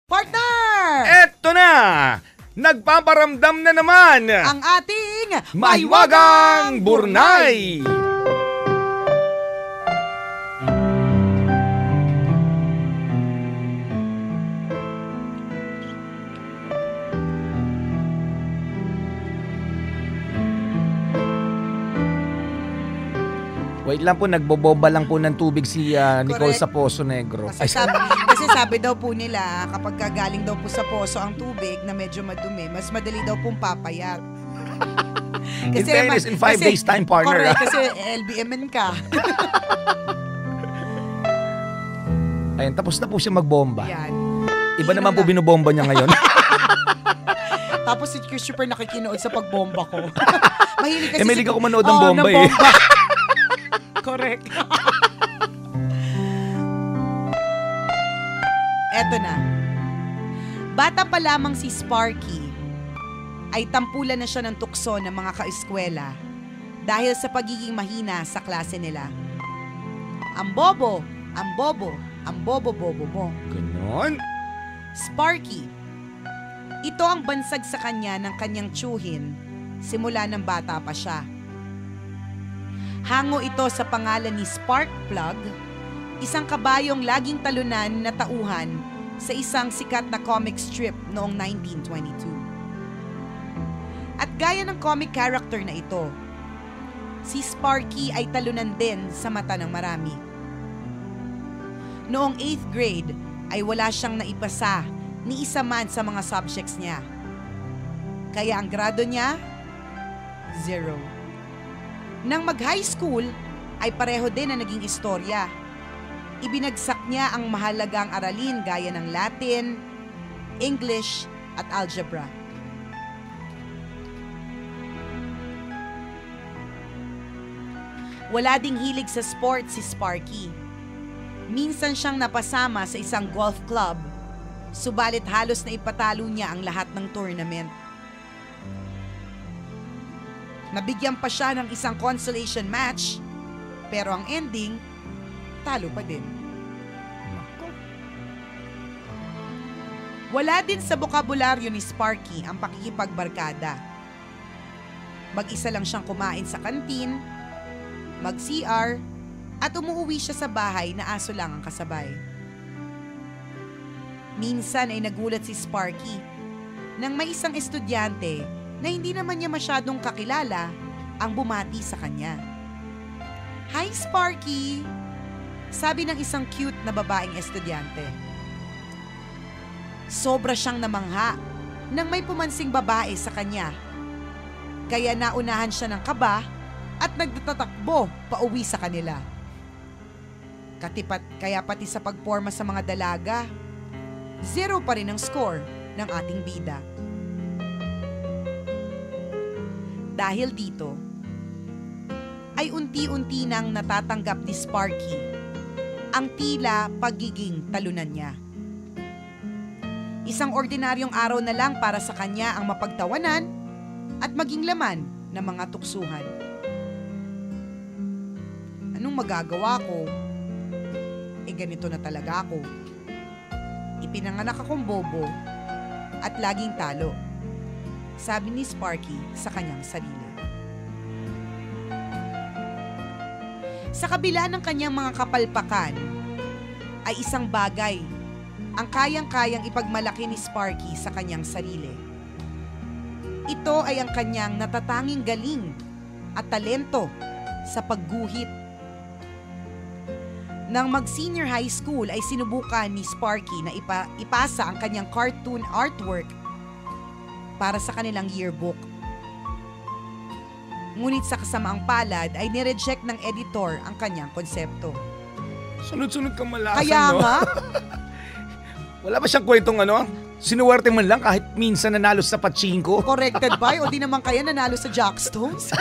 Partner! Eto na! Nagpaparamdam na naman Ang ating Mahiwagang Burnay! Wait lang po, nagboboba lang po ng tubig si Nicole Correct. sa Poso Negro. Kasi sabi daw po nila, kapag galing daw po sa poso ang tubig na medyo madumi, mas madali daw pong papayat. In fairness, in 5 days time, partner. Correct, kasi LBMN ka. Ayun, tapos na po siya magbomba. Yan. Iba naman po binobomba niya ngayon. Tapos si Christopher nakikinood sa pagbomba ko. Mahilig kasi Mahilig ako manood ng bomba ng eh. Correct. Eto na. Bata pa lamang si Sparky ay tampulan na siya ng tukso ng mga kaeskwela dahil sa pagiging mahina sa klase nila. Ang bobo, ang bobo, ang bobo-bobo mo. Ganon? Sparky, ito ang bansag sa kanya ng kanyang tiyuhin simula ng bata pa siya. Hango ito sa pangalan ni Sparkplug, isang kabayong laging talunan na tauhan sa isang sikat na comic strip noong 1922. At gaya ng comic character na ito, si Sparky ay talunan din sa mata ng marami. Noong 8th grade ay wala siyang naipasa ni isa man sa mga subjects niya. Kaya ang grado niya, 0. Nang mag-high school, ay pareho din na naging istorya. Ibinagsak niya ang mahalagang aralin gaya ng Latin, English, at algebra. Wala ding hilig sa sports si Sparky. Minsan siyang napasama sa isang golf club, subalit halos na ipatalo niya ang lahat ng tournament. Nabigyan pa siya ng isang consolation match, pero ang ending, talo pa din. Wala din sa bokabularyo ni Sparky ang pakikipagbarkada. Mag-isa lang siyang kumain sa kantin, mag-CR, at umuwi siya sa bahay na aso lang ang kasabay. Minsan ay nagulat si Sparky nang may isang estudyante na hindi naman niya masyadong kakilala ang bumati sa kanya. "Hi, Sparky!" sabi ng isang cute na babaeng estudyante. Sobra siyang namangha nang may pumansing babae sa kanya. Kaya naunahan siya ng kaba at nagtatakbo pauwi sa kanila. Kaya pati sa pagporma sa mga dalaga, 0 pa rin ang score ng ating bida. Dahil dito, ay unti-unti nang natatanggap ni Sparky ang tila pagiging talunan niya. Isang ordinaryong araw na lang para sa kanya ang mapagtawanan at maging laman ng mga tuksuhan. Anong magagawa ko? Ganito na talaga ako. Ipinanganak akong bobo at laging talo, sabi ni Sparky sa kanyang sarili. Sa kabila ng kanyang mga kapalpakan, ay isang bagay ang kayang-kayang ipagmalaki ni Sparky sa kanyang sarili. Ito ay ang kanyang natatanging galing at talento sa pagguhit. Nang mag-senior high school ay sinubukan ni Sparky na ipasa ang kanyang cartoon artwork para sa kanilang yearbook. Ngunit sa kasamaang palad ay nireject ng editor ang kanyang konsepto. Sunod-sunod kang malasan, Kaya no? nga, Wala ba siyang kwentong sinuwerte man lang kahit minsan nanalo sa pachinko? corrected by o di naman kaya nanalo sa Jackstones?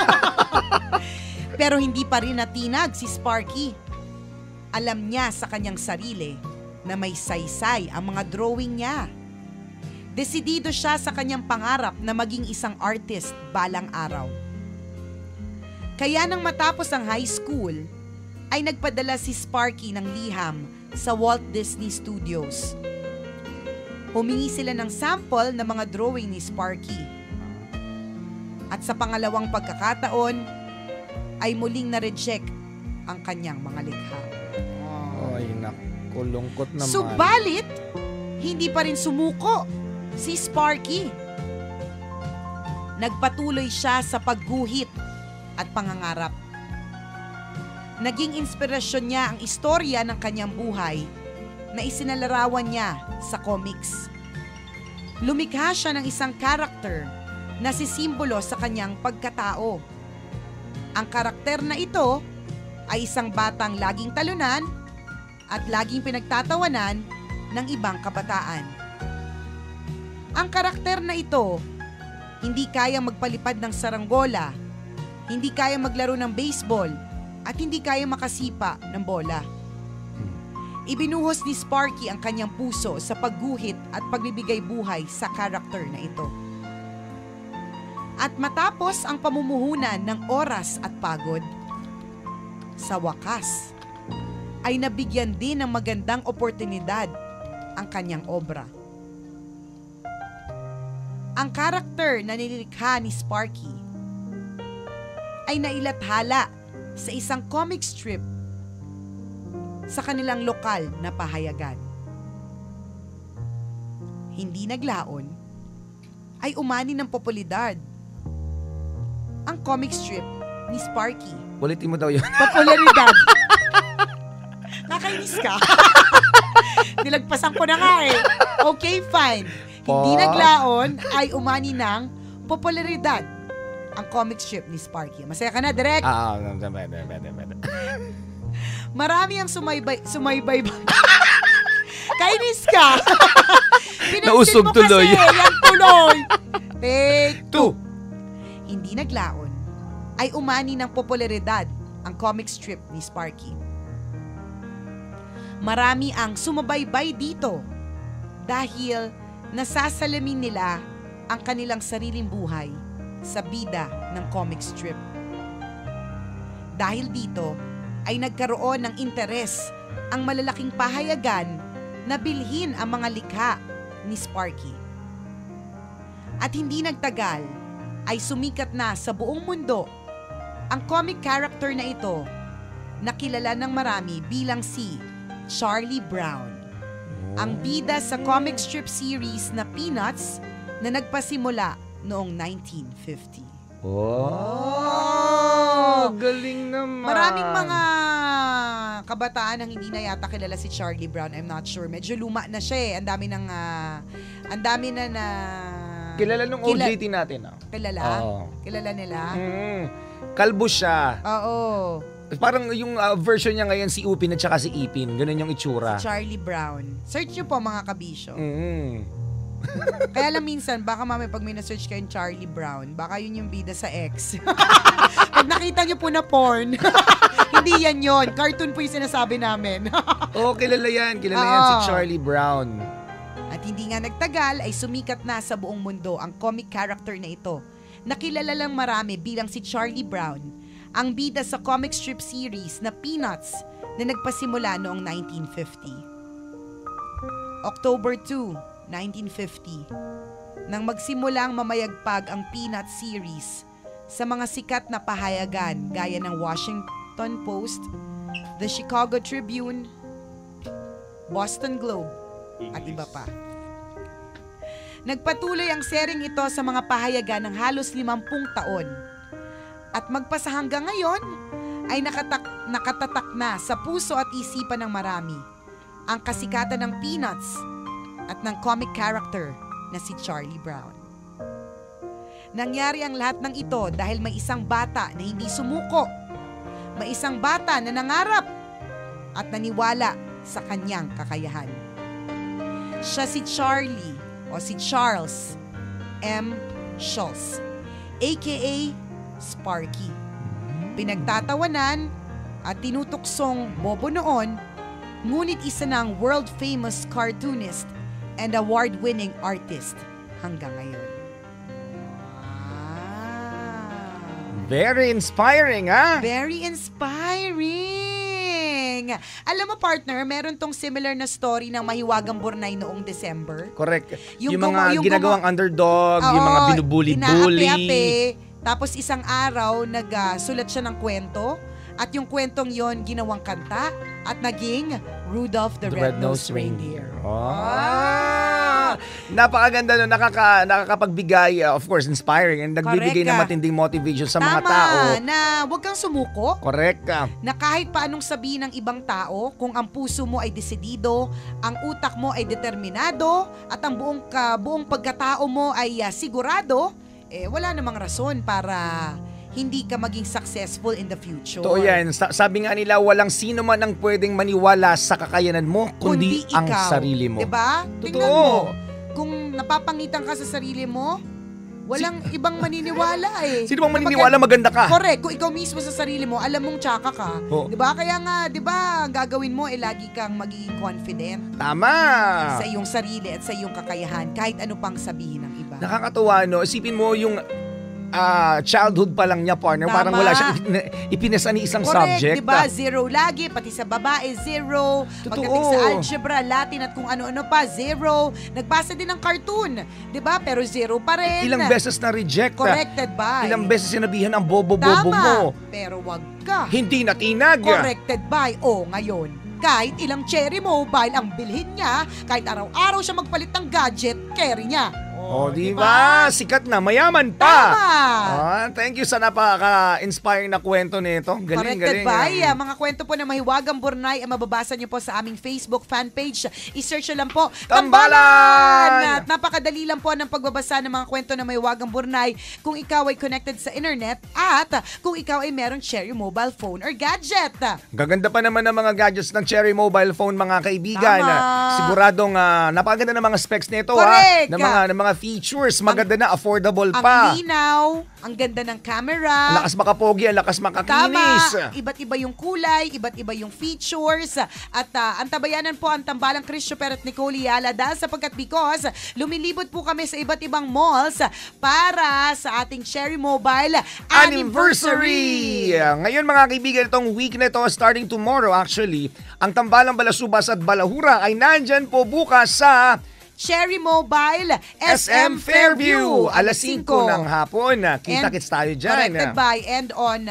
Pero hindi pa rin natinag si Sparky. Alam niya sa kanyang sarili na may saysay ang mga drawing niya. Desidido siya sa kanyang pangarap na maging isang artist balang araw. Kaya nang matapos ang high school, ay nagpadala si Sparky ng liham sa Walt Disney Studios Humingi sila ng sample ng mga drawing ni Sparky. At sa pangalawang pagkakataon, ay muling na-reject ang kanyang mga likha. Ay, naku, lungkot naman. Subalit, hindi pa rin sumuko si Sparky. Nagpatuloy siya sa pagguhit at pangangarap. Naging inspirasyon niya ang istorya ng kanyang buhay na isinalarawan niya sa comics. Lumikha siya ng isang karakter na sisimbolo sa kanyang pagkatao. Ang karakter na ito ay isang batang laging talunan at laging pinagtatawanan ng ibang kabataan. Ang karakter na ito, hindi kayang magpalipad ng saranggola, hindi kayang maglaro ng baseball, at hindi kayang makasipa ng bola. Ibinuhos ni Sparky ang kanyang puso sa pagguhit at pagbibigay buhay sa karakter na ito. At matapos ang pamumuhunan ng oras at pagod, sa wakas, ay nabigyan din ng magandang oportunidad ang kanyang obra. Ang karakter na nilikha ni Sparky ay nailathala sa isang comic strip sa kanilang lokal na pahayagan. Hindi naglaon, ay umani ng popularidad ang comic strip ni Sparky. Ulitin mo daw yun. Popularidad. Nakainis ka. Nilagpasan ko na nga eh. Okay, fine. Hindi naglaon, ay umani ng popularidad ang comic strip ni Sparky. Masaya ka na, Direk? Pwede. Marami ang sumaybay. Kainis ka. Nausog mo tuloy. Kasi, yan tuloy. Take 2. Hindi naglaon, ay umani ng popularidad ang comic strip ni Sparky. Marami ang sumabaybay dito dahil nasasalamin nila ang kanilang sariling buhay sa bida ng comic strip. Dahil dito ay nagkaroon ng interes ang malalaking pahayagan na bilhin ang mga likha ni Sparky. At hindi nagtagal ay sumikat na sa buong mundo ang comic character na ito na kilala ng marami bilang si Charlie Brown. Ang bida sa comic strip series na Peanuts na nagpasimula noong 1950. Oh, galing naman. Maraming mga kabataan ang hindi na yata kilala si Charlie Brown. I'm not sure. Medyo luma na siya eh. Ang dami na na kilala nung OJT natin. Kilala? Oo. Kilala nila? Kalbo siya. Oo. Parang yung version niya ngayon si Upin at saka si Ipin. Ganun yung itsura. Si Charlie Brown. Search nyo po mga kabisyo. Kaya lang minsan, baka mamaya pag may na-search kayong Charlie Brown, baka yun yung bida sa ex. Pag nakita nyo po na porn, hindi yan yun. Cartoon po yung sinasabi namin. Kilala yan. Kilala yan si Charlie Brown. At hindi nga nagtagal ay sumikat na sa buong mundo ang comic character na ito. Nakilala lang marami bilang si Charlie Brown, ang bida sa comic strip series na Peanuts na nagpasimula noong 1950. October 2, 1950, nang magsimulang mamayagpag ang Peanuts series sa mga sikat na pahayagan gaya ng Washington Post, The Chicago Tribune, Boston Globe, at iba pa. Nagpatuloy ang sering ito sa mga pahayagan ng halos 50 taon. At magpasa hanggang ngayon ay nakatatak na sa puso at isipan ng marami ang kasikatan ng Peanuts at ng comic character na si Charlie Brown. Nangyari ang lahat ng ito dahil may isang bata na hindi sumuko. May isang bata na nangarap at naniwala sa kanyang kakayahan. Siya si Charlie o si Charles M. Schulz, aka Sparky. Pinagtatawanan at tinutuksong bobo noon, ngunit isa ng world-famous cartoonist and award-winning artist hanggang ngayon. Very inspiring, ha? Very inspiring! morning. Alam mo partner, meron tong similar na story ng Mahiwagang Burnay noong December. Correct. Yung Yung mga ginagawang underdog, yung mga binubuli-bully. Inaapi-api. Tapos isang araw, nagsulat siya ng kwento. At yung kwentong yon ginawang kanta at naging Rudolph the Red-Nosed Reindeer. Napakaganda no, nakakapagbigay, of course, inspiring and nagbibigay ng matinding motivation sa mga tao. Tama, na huwag kang sumuko. Correct ka. Na kahit paanong sabihin ng ibang tao, kung ang puso mo ay desidido, ang utak mo ay determinado, at ang buong pagkatao mo ay sigurado, wala namang rason para hindi ka maging successful in the future. Totoo yan. Sabi nga nila, walang sino man ang pwedeng maniwala sa kakayanan mo, kundi ang sarili mo. Diba? Tingnan mo. Kung napapangitan ka sa sarili mo, walang ibang maniniwala eh. Sino bang maniniwala maganda ka? Correct. Kung ikaw mismo sa sarili mo, alam mong tsaka ka. Diba? Kaya nga, diba, gagawin mo, lagi kang magiging confident. Tama! Sa iyong sarili at sa iyong kakayahan, kahit ano pang sabihin ng iba. Nakakatuwa, no? Isipin mo yung childhood pa lang niya, partner. Tama. Parang wala siyang ipinasa ni isang correct, subject. Diba? Zero lagi, pati sa babae, zero. Totoo. Pagdating sa algebra, Latin at kung ano-ano pa, zero. Nagbasa din ng cartoon, diba? Pero zero pa rin. Ilang beses na reject. Corrected by. Ilang beses sinabihan ang bobo-bobo mo. Pero wag ka. Hindi natinag. Corrected by. Ngayon, kahit ilang cherry mobile ang bilhin niya, kahit araw-araw siya magpalit ng gadget, carry niya. Diba? Sikat na, mayaman pa. Tama. Thank you sa napaka-inspiring na kwento nito. Galing, corrected galing. by. Mga kwento po na Mahiwagang Burnay ay mababasa niyo po sa aming Facebook fan page. I-search lang po, Tambalan! At napakadali lang po ng pagbabasa ng mga kwento na Mahiwagang Burnay kung ikaw ay connected sa internet at kung ikaw ay merong Cherry mobile phone or gadget. Gaganda pa naman ng mga gadgets ng Cherry mobile phone, mga kaibigan. Tama. Siguradong napakaganda ng mga specs nito. Correct. Ng mga features, maganda na, affordable pa. Ang linaw, ang ganda ng camera. Ang lakas makapogi, ang lakas makakinis. Tama. Iba't iba yung kulay, iba't iba yung features. At ang tabayanan po ang tambalang Christopher at Nicole Yala dahil because lumilibot po kami sa iba't ibang malls para sa ating Cherry Mobile Anniversary. Ngayon mga kaibigan, itong week na ito, starting tomorrow actually, ang tambalang Balasubas at Balahura ay nandyan po bukas sa Cherry Mobile SM Fairview. Alas 5 ng hapon. Kita-kits tayo dyan. Corrected by. And on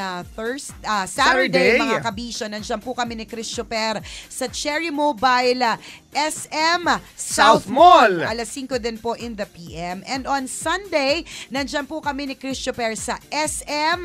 Saturday, mga kabisyo, nandiyan po kami ni Christopher sa Cherry Mobile SM South Mall. Alas 5 din po in the PM. And on Sunday, nandiyan po kami ni Christopher sa SM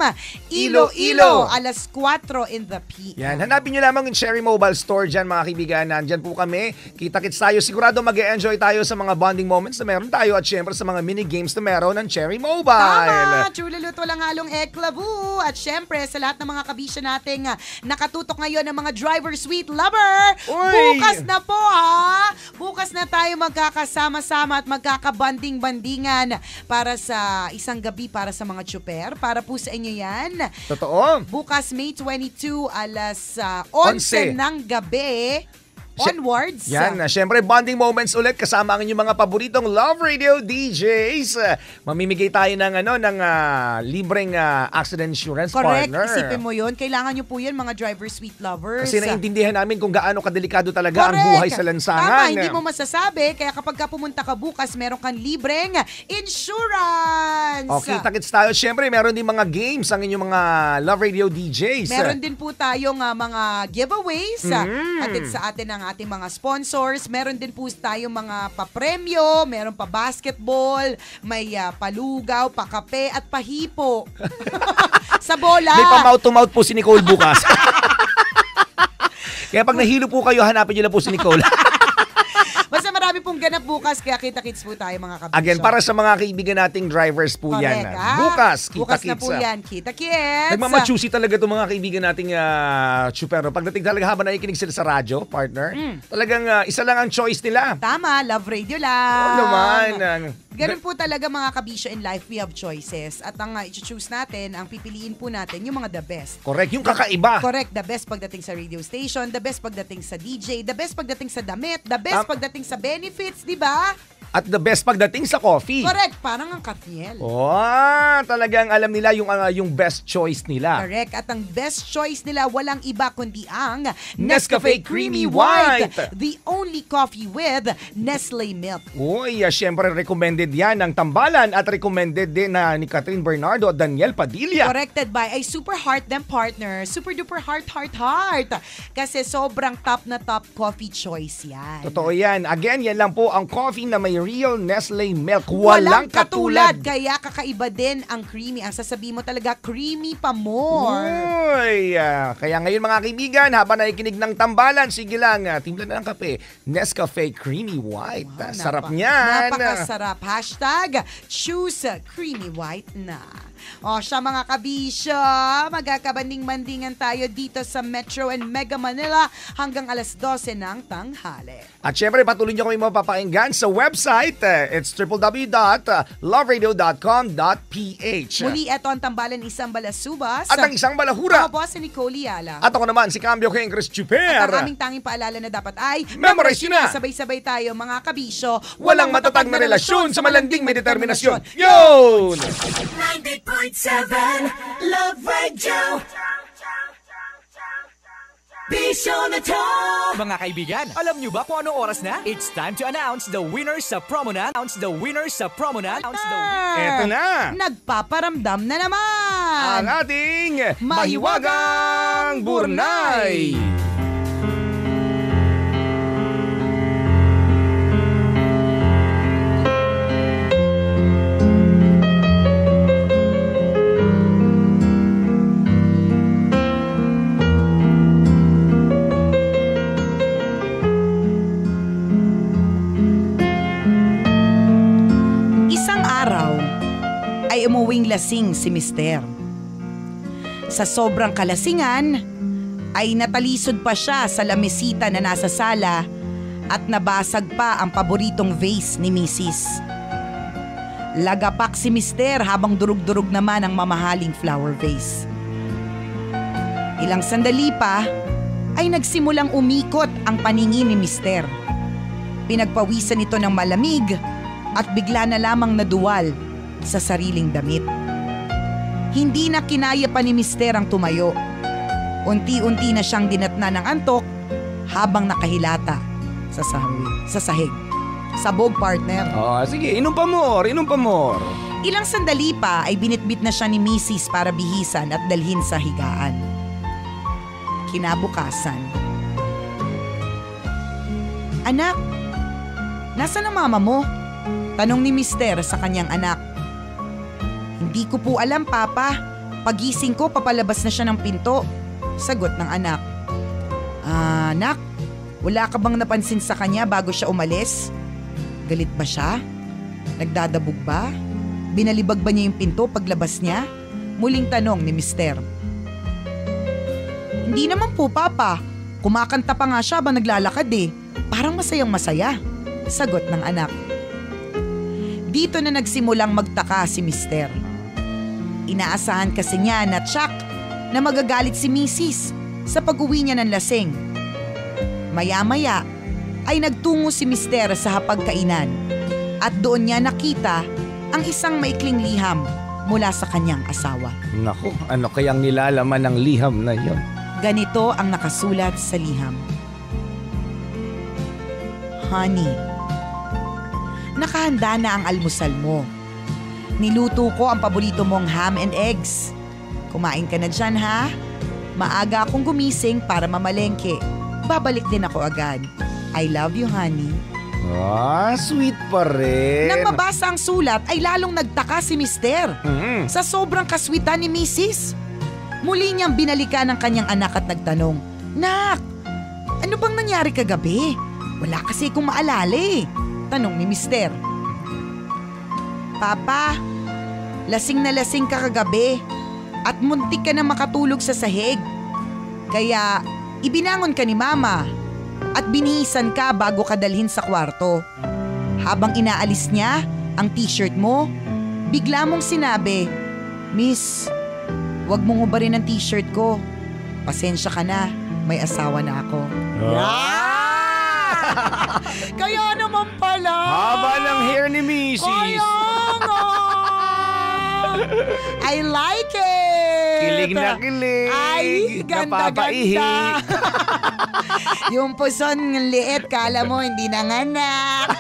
Iloilo. Alas 4 in the PM. Yan, hanapin nyo lamang yung Cherry Mobile Store dyan, mga kaibigan. Nandyan po kami. Kita-kits tayo. Sigurado mag-e-enjoy tayo sa mga bonding moments na meron tayo at syempre sa mga mini games na meron ng Cherry Mobile. Tama! Chulalut, walang halong eklabu. At syempre, sa lahat ng mga kabisyo nating nakatutok ngayon ng mga driver sweet lover, bukas na po Bukas na tayo magkakasama-sama at magkakabanding-bandingan para sa isang gabi para sa mga tsuper. Para po sa inyo yan. Totoo. Bukas May 22 alas 11 ng gabi. Onwards. Yan, syempre bonding moments ulit kasama ang inyong mga paboritong Love Radio DJs. Mamimigay tayo ng libreng accident insurance. Correct. Partner. Isipin mo yun. Kailangan nyo po yun, mga driver sweet lovers. Kasi naiintindihan namin kung gaano kadelikado talaga ang buhay sa lansangan. Tama, hindi mo masasabi. Kaya kapag pumunta ka bukas, meron kang libreng insurance. Okay, kita-kits tayo. Syempre, meron din mga games ang inyong mga Love Radio DJs. Meron din po tayong mga giveaways. Atin sa atin ang ating mga sponsors. Meron din po tayong mga papremyo, meron pa basketball, may palugaw, pakape at pahipo. Sa bola. May pa-mouth-to-mouth po si Nicole bukas. Kaya pag nahilo po kayo, hanapin nyo lang po si Nicole. Basta marami pong ganap bukas, kaya kita-kits po tayo mga kabisyo. Again, para sa mga kaibigan nating drivers po yan. Bukas, kita-kits. Bukas na po yan, kita-kits. Nagmamachusi talaga itong mga kaibigan nating chupero. Pagdating talaga habang nakikinig sila sa radyo, partner, talagang isa lang ang choice nila. Tama, Love Radio lang. Oo naman. Ganun po talaga mga kabisyo in life, we have choices. At ang i-choose natin, ang pipiliin po natin, yung mga the best. Correct, yung kakaiba. Correct, the best pagdating sa radio station, the best pagdating sa DJ, the best pagdating sa damit, the best pagdating sa benefits, di ba? At the best pagdating sa coffee. Correct, parang ang Katniel. Talagang alam nila yung best choice nila. Correct, at ang best choice nila walang iba kundi ang Nescafe Creamy White. The only coffee with Nestle milk. Uy, syempre recommended yan ng Tambalan at recommended din na ni Catherine Bernardo at Daniel Padilla. Corrected by ay super heart them partner. Super duper heart. Kasi sobrang top na top coffee choice yan. Totoo yan. Again, yan lang po ang coffee na may real Nestle milk. Walang katulad. Kaya kakaiba din ang creamy. Ang sasabihin mo talaga, creamy pa more. Uy, kaya ngayon mga kaibigan, habang nakikinig ng Tambalan, sige lang, timpla na ng kape. Nescafe Creamy White. Wow, Sarap niyan. Napakasarap. Hashtag choose creamy white na. O siya mga kabisyo, magkakabanding-bandingan tayo dito sa Metro and Mega Manila hanggang alas 12 ng tanghali. At syempre, patuloy nyo kami mapapakinggan sa website. It's www.loveradio.com.ph. Muli, eto ang Tambalan, isang balasubas. At ang isang balahura. Ako po si Nicole Yala. At ako naman, si Cambio King Chris Chuper. At ang aming tanging paalala na dapat ay memorize nyo na. Sabay-sabay tayo mga kabisyo. Walang matatag na relasyon sa malanding may determinasyon. Yun! 90.7 Love Radio. Bisyo na to! Mga kaibigan, alam nyo ba kung anong oras na? It's time to announce the winners sa promo na. Eto na! Nagpaparamdam na naman! Ang ating Mahiwagang Burnay! ay umuwing lasing si Mister. Sa sobrang kalasingan, ay natalisod pa siya sa lamesita na nasa sala at nabasag pa ang paboritong vase ni Mrs. Lagapak si Mister habang durug-durug naman ang mamahaling flower vase. Ilang sandali pa ay nagsimulang umikot ang paningin ni Mister. Pinagpawisan ito ng malamig at bigla na lamang naduwal sa sariling damit. Hindi na kinaya pa ni Mister ang tumayo. Unti-unti na siyang dinatna ng antok habang nakahilata sa sahig. Sabog, partner. Sige, inom pa more. Ilang sandali pa ay binitbit na siya ni Mrs. para bihisan at dalhin sa higaan. Kinabukasan. Anak, nasaan ang mama mo? Tanong ni Mister sa kanyang anak. Hindi ko po alam, Papa. Pagising ko, papalabas na siya ng pinto. Sagot ng anak. Anak, wala ka bang napansin sa kanya bago siya umalis? Galit ba siya? Nagdadabog ba? Binalibag ba niya yung pinto paglabas niya? Muling tanong ni Mister. Hindi naman po, Papa. Kumakanta pa nga siya habang naglalakad eh. Parang masayang masaya. Sagot ng anak. Dito na nagsimulang magtaka si Mister. Inaasahan kasi niya na tsak na magagalit si Mrs. sa pag-uwi niya ng lasing. Maya-maya ay nagtungo si Mister sa hapagkainan at doon niya nakita ang isang maikling liham mula sa kanyang asawa. Naku, ano kayang nilalaman ng liham na yon? Ganito ang nakasulat sa liham. Honey, nakahanda na ang almusal mo. Niluto ko ang paborito mong ham and eggs. Kumain ka na dyan, ha? Maaga akong gumising para mamalengke. Babalik din ako agad. I love you, honey. Sweet pa rin. Nang mabasa ang sulat ay lalong nagtaka si Mister. Sa sobrang kaswitan ni Mrs. Muli niyang binalikan ang kanyang anak at nagtanong, Nak, ano bang nangyari kagabi? Wala kasi akong maalala eh. Tanong ni Mister. Papa, lasing na lasing ka kagabi at muntik ka na makatulog sa sahig. Kaya ibinangon ka ni Mama at binihisan ka bago ka dalhin sa kwarto. Habang inaalis niya ang t-shirt mo, bigla mong sinabi, Miss, wag mong ubarin ang t-shirt ko. Pasensya ka na, may asawa na ako. Kaya naman pala. Haba ng hair ni Mrs. Kaya nga. I like it. Kilig na kilig. Ay, Napapaihi. ganda-ganda. Yung puson ng liit, kala mo hindi nanganak.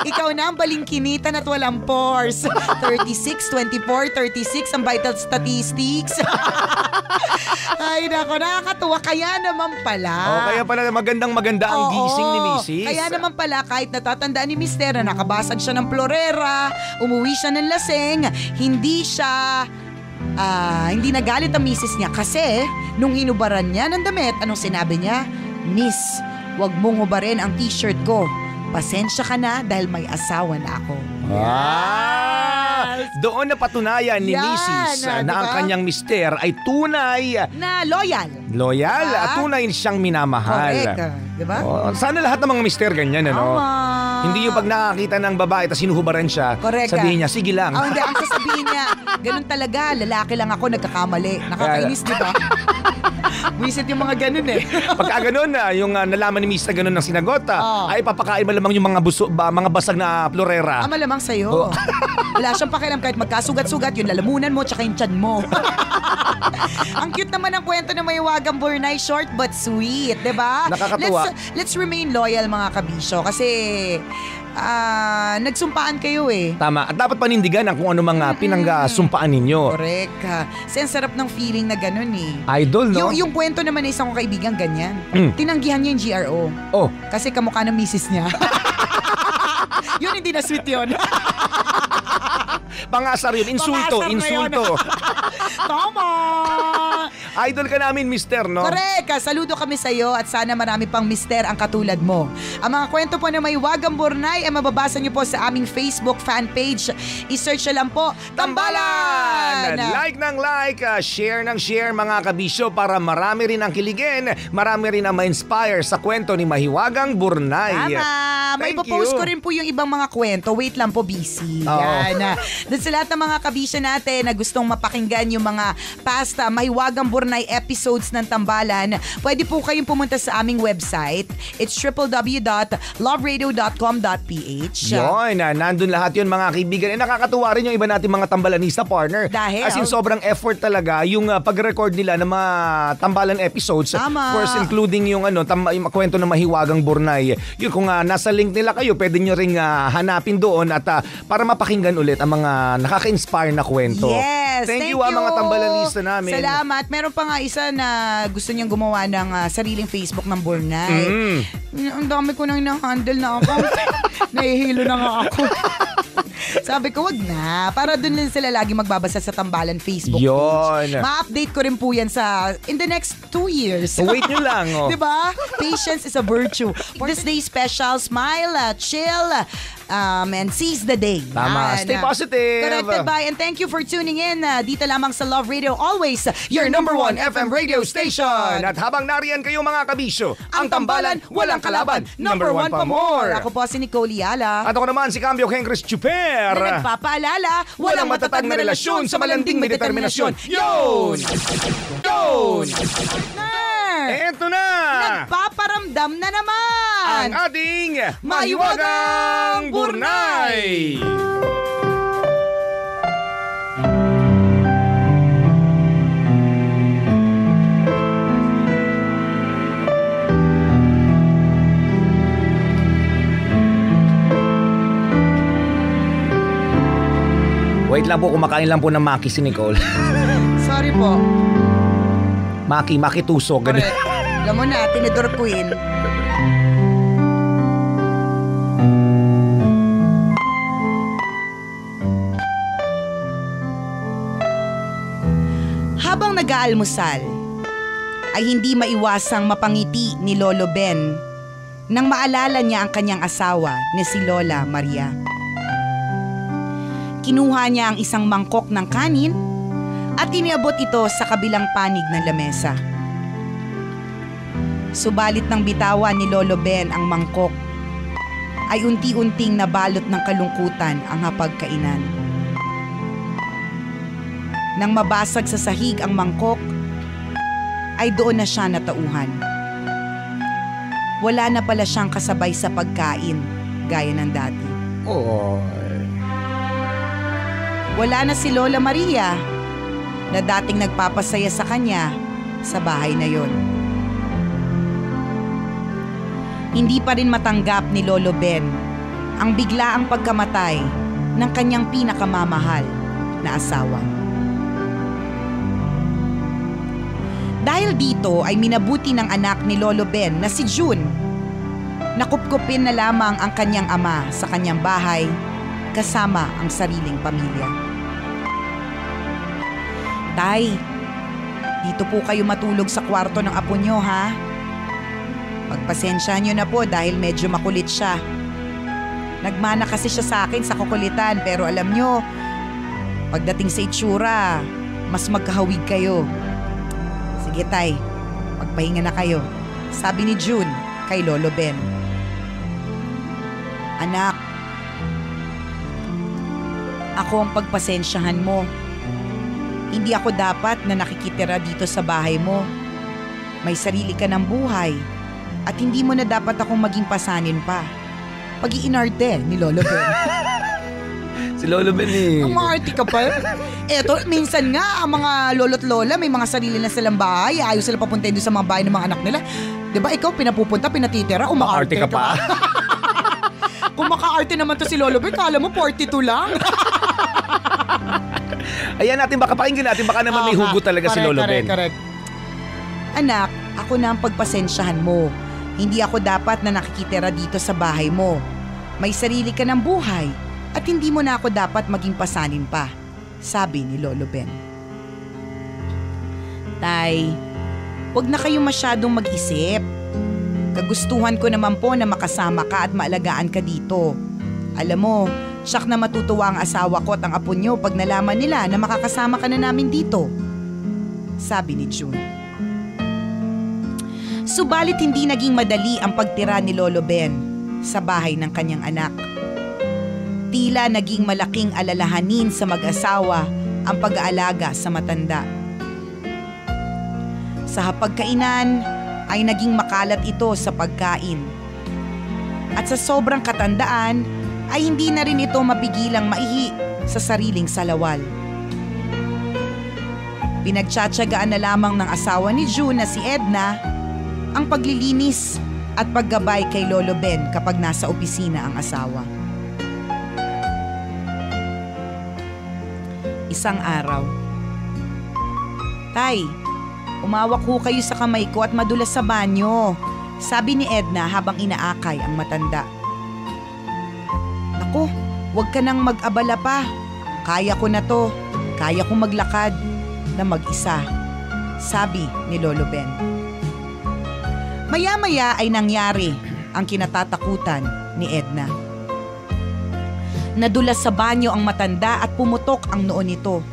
Ikaw na ang balingkinitan at walang pores. 36, 24, 36 ang vital statistics. Ay, nako, nakakatuwa. Kaya naman pala. Kaya pala magandang-maganda ang gising ni Mrs. Kaya naman pala, kahit natatandaan ni Mister na nakabasag siya ng florera, umuwi siya ng laseng, hindi nagalit ang misis niya kasi nung hinubaran niya ng damit, anong sinabi niya? Miss, wag mong hubarin ang t-shirt ko. Pasensya ka na dahil may asawa na ako. Doon na patunayan ni Yan, Mrs. na diba? ang kanyang mister ay tunay, Na loyal. loyal Diba? at tunay siyang minamahal. Correct. Diba? Sana lahat ng mga mister ganyan, ano? Tama. Hindi yung pag nakakita ng babae tapos sinuhubaran siya, Correct. sabihin niya, sige lang. Hindi, ang sasabihin niya, ganun talaga, lalaki lang ako, nagkakamali. Nakakainis, di ba? Wisit yung mga ganun eh. Pagka ganun yung nalaman ni Mrs. na ganun ang sinagot, ay papakain malamang yung mga basag na florera. Malamang sa'yo. Wala siyang pakialam kahit magkasugat-sugat, yung lalamunan mo tsaka yung tiyan mo. Ang cute naman ang kwento ng Mahiwagang Burnay, short but sweet, di ba? Nakakatuwa. Let's remain loyal mga kabisyo kasi nagsumpaan kayo eh. Tama. At dapat panindigan ang kung ano mga pinanggasumpaan ninyo. Correct. Kasi ang sarap ng feeling na ganun eh. Idol, no? Yung kwento naman ng isang kong kaibigan ganyan. Tinanggihan niya yung GRO. Oh. Kasi kamukha ng misis niya. Yun hindi na sweet yun. Pangasar yun. Insulto. Pangasar na yun. Insulto. Tama! Idol ka namin, mister, no? Correct! Saludo kami sa iyo at sana marami pang mister ang katulad mo. Ang mga kwento po na Mahiwagang Burnay ay mababasa niyo po sa aming Facebook fan page. I-search na lang po, Tambalan! Like ng like, share ng share mga kabisyo para marami rin ang kiligin, marami rin ang ma-inspire sa kwento ni Mahiwagang Burnay. Tama! May Thank post you. ko rin po yung ibang mga kwento. Wait lang po, busy. Oo. Yan. Doon sa lahat ng mga kabisyo natin na gustong mapakinggan yung mga past Mahiwagang Burnay episodes ng Tambalan, pwede po kayong pumunta sa aming website. It's www.loveradio.com.ph. Yun, nandun lahat yun mga kaibigan. Nakakatuwa rin yung iba nating mga tambalanista partner. Dahil? As in sobrang effort talaga yung pag-record nila ng mga tambalan episodes. Tama. Of course, including yung yung kwento ng Mahiwagang Burnay. Yun, kung nasa link nila kayo, pwede nyo ring hanapin doon at para mapakinggan ulit ang mga nakaka-inspire na kwento. Yes, Thank you mga tambalanista namin. Salamat. Meron pa nga isa na gusto niyang gumawa ng sariling Facebook ng Burnay. Ang dami ko nang na-handle na account. Nahihilo na nga ako. Sabi ko, wag na. Para dun din sila lagi magbabasa sa Tambalan Facebook Yun. page. Ma-update ko rin po yan in the next 2 years. Wait nyo lang. Oh. Diba? Patience is a virtue. For this day special, smile, chill, and seize the day. Tama. Stay positive. Corrected by, and thank you for tuning in. Dito lamang sa Love Radio, always your number one FM radio station. At habang nariyan kayo mga kabisyo, ang tambalan, walang kalaban. Number one pa more. Ako po si Nicole Yala. At ako naman si Cambio Henry Chuper. Na nagpapaalala, walang matatag na relasyon sa malanding may determinasyon. Yun! Yun! Partner! Eto na! Nagpaparamdam na naman! Ang ating Mahiwagang Mahiwagang Burnay! Wait lang po, kumakain lang po ng maki si Nicole. Sorry po. Maki tusok. Correct. Alam mo na, tinidor queen. Habang nag-aalmusal, ay hindi maiwasang mapangiti ni Lolo Ben nang maalala niya ang kanyang asawa na si Lola Maria. Kinuha niya ang isang mangkok ng kanin at iniabot ito sa kabilang panig ng lamesa. Subalit nang bitawan ni Lolo Ben ang mangkok, ay unti-unting nabalot ng kalungkutan ang hapagkainan. Nang mabasag sa sahig ang mangkok, ay doon na siya natauhan. wala na pala siyang kasabay sa pagkain gaya ng dati. Oh. Wala na si Lola Maria na dating nagpapasaya sa kanya sa bahay na yon. Hindi pa rin matanggap ni Lolo Ben ang biglaang pagkamatay ng kanyang pinakamamahal na asawa. Dahil dito ay minabuti ng anak ni Lolo Ben na si June. Nakupkupin na lamang ang kanyang ama sa kanyang bahay kasama ang sariling pamilya. Tay, dito po kayo matulog sa kwarto ng apo nyo, ha? Pagpasensya nyo na po dahil medyo makulit siya. Nagmana kasi siya sa akin sa kukulitan pero alam nyo, pagdating sa itsura, mas magkahawig kayo. Sige tay, magpahinga na kayo, sabi ni June kay Lolo Ben. Anak, ako ang pagpasensyahan mo. Hindi ako dapat na nakikitira dito sa bahay mo. May sarili ka ng buhay at hindi mo na dapat akong maging pasanin pa. Pag-iinarte ni Lolo Ben. Si Lolo Ben eh. Ang maarte ka pa. Eto, minsan nga ang mga lolo't lola may mga sarili na silang bahay. Ayaw sila papuntahin doon sa mga bahay ng mga anak nila. Diba ikaw pinapupunta, pinatitira, umaarte ka pa. Kung maka-arte naman to si Lolo Ben, kala mo 42 lang. Ayan natin, baka pakinggan natin, baka naman may hugot talaga si Lolo Ben. Correct. Anak, ako na ang pagpasensyahan mo. Hindi ako dapat na nakikitira dito sa bahay mo. May sarili ka ng buhay at hindi mo na ako dapat maging pasanin pa, sabi ni Lolo Ben. Tay, huwag na kayong masyadong mag-isip. Kagustuhan ko naman po na makasama ka at maalagaan ka dito. Alam mo, siyak na matutuwa ang asawa ko at ang apo nyo pag nalaman nila na makakasama ka na namin dito, sabi ni June. Subalit hindi naging madali ang pagtira ni Lolo Ben sa bahay ng kanyang anak. Tila naging malaking alalahanin sa mag-asawa ang pag-aalaga sa matanda. Sa hapagkainan ay naging makalat ito sa pagkain. At sa sobrang katandaan ay hindi na rin ito mapigilang maihi sa sariling salawal. Pinagtsatsagaan na lamang ng asawa ni June na si Edna ang paglilinis at paggabay kay Lolo Ben kapag nasa opisina ang asawa. Isang araw. Tay, umawak ho kayo sa kamay ko at madulas sa banyo, sabi ni Edna habang inaakay ang matanda. Naku, huwag ka nang mag-abala pa. Kaya ko na to. Kaya kong maglakad na mag-isa, sabi ni Lolo Ben. Maya-maya ay nangyari ang kinatatakutan ni Edna. Nadulas sa banyo ang matanda at pumutok ang noo nito.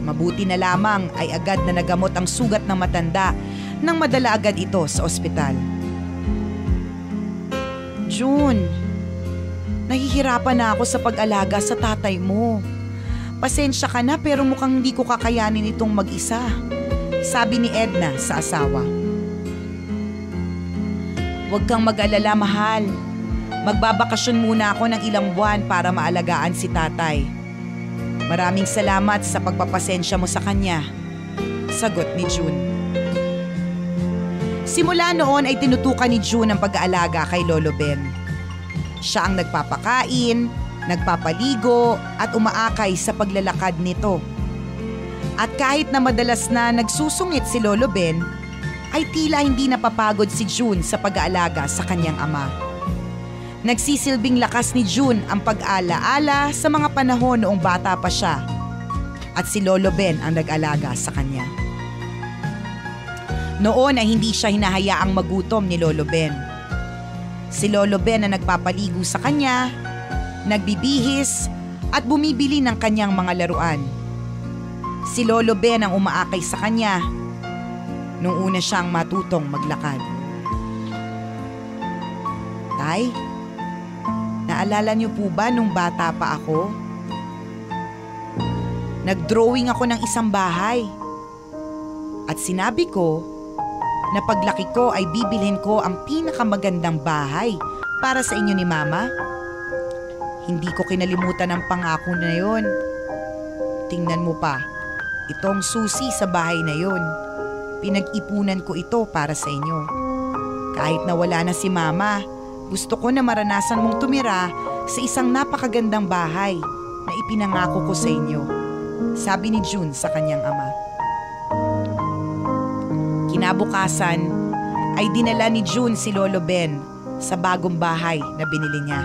Mabuti na lamang ay agad na nagamot ang sugat ng matanda nang madala agad ito sa ospital. June, nahihirapan na ako sa pag-alaga sa tatay mo. Pasensya ka na pero mukhang hindi ko kakayanin itong mag-isa, sabi ni Edna sa asawa. Huwag kang mag-alala, mahal. Magbabakasyon muna ako ng ilang buwan para maalagaan si tatay. Maraming salamat sa pagpapasensya mo sa kanya, sagot ni June. Simula noon ay tinutukan ni June ang pag-aalaga kay Lolo Ben. Siya ang nagpapakain, nagpapaligo at umaakay sa paglalakad nito. At kahit na madalas na nagsusungit si Lolo Ben, ay tila hindi napapagod si June sa pag-aalaga sa kanyang ama. Nagsisilbing lakas ni June ang pag-alaala sa mga panahon noong bata pa siya at si Lolo Ben ang nag-alaga sa kanya. Noon ay hindi siya hinahayaang magutom ni Lolo Ben. Si Lolo Ben ang nagpapaligo sa kanya, nagbibihis at bumibili ng kanyang mga laruan. Si Lolo Ben ang umaakay sa kanya nung una siyang matutong maglakad. Tay, naalala niyo po ba nung bata pa ako? Nag-drawing ako ng isang bahay. At sinabi ko na paglaki ko ay bibilhin ko ang pinakamagandang bahay para sa inyo ni Mama? Hindi ko kinalimutan ang pangako na yon. Tingnan mo pa, itong susi sa bahay na yon. Pinag-ipunan ko ito para sa inyo. Kahit na wala na si Mama, gusto ko na maranasan mong tumira sa isang napakagandang bahay na ipinangako ko sa inyo, sabi ni June sa kanyang ama. Kinabukasan ay dinala ni June si Lolo Ben sa bagong bahay na binili niya.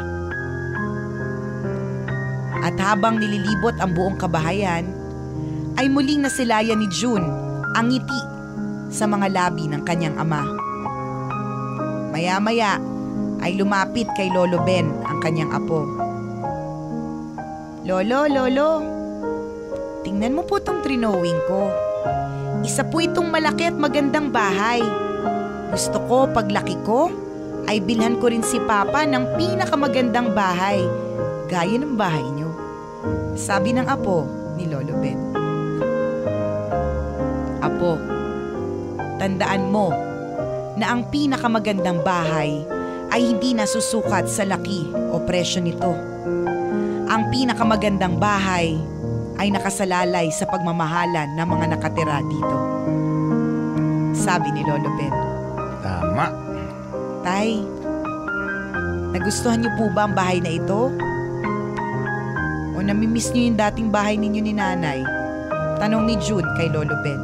At habang nililibot ang buong kabahayan, ay muling nasilayan ni June ang ngiti sa mga labi ng kanyang ama. Maya-maya ay lumapit kay Lolo Ben ang kanyang apo. Lolo, tingnan mo po tong trinowing ko. Isa po itong malaki at magandang bahay. Gusto ko paglaki ko ay bilhan ko rin si Papa ng pinakamagandang bahay, gaya ng bahay niyo, sabi ng apo ni Lolo Ben. Apo, tandaan mo na ang pinakamagandang bahay ay hindi nasusukat sa laki o presyo nito. Ang pinakamagandang bahay ay nakasalalay sa pagmamahalan ng mga nakatira dito, sabi ni Lolo Ben. Tama. Tay, nagustuhan niyo po ba ang bahay na ito? O namimiss niyo yung dating bahay ninyo ni Nanay? Tanong ni June kay Lolo Ben.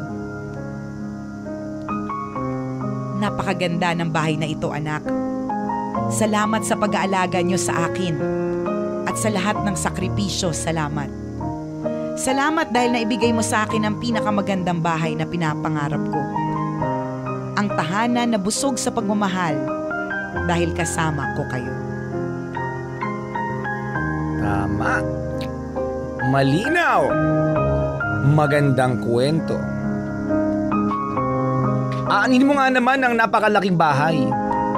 Napakaganda ng bahay na ito, anak. Salamat sa pag-aalaga niyo sa akin at sa lahat ng sakripisyo, salamat. Salamat dahil naibigay mo sa akin ang pinakamagandang bahay na pinapangarap ko. Ang tahanan na busog sa pagmamahal dahil kasama ko kayo. Tama. Malinaw. Magandang kwento. Aanin mo nga naman ang napakalaking bahay.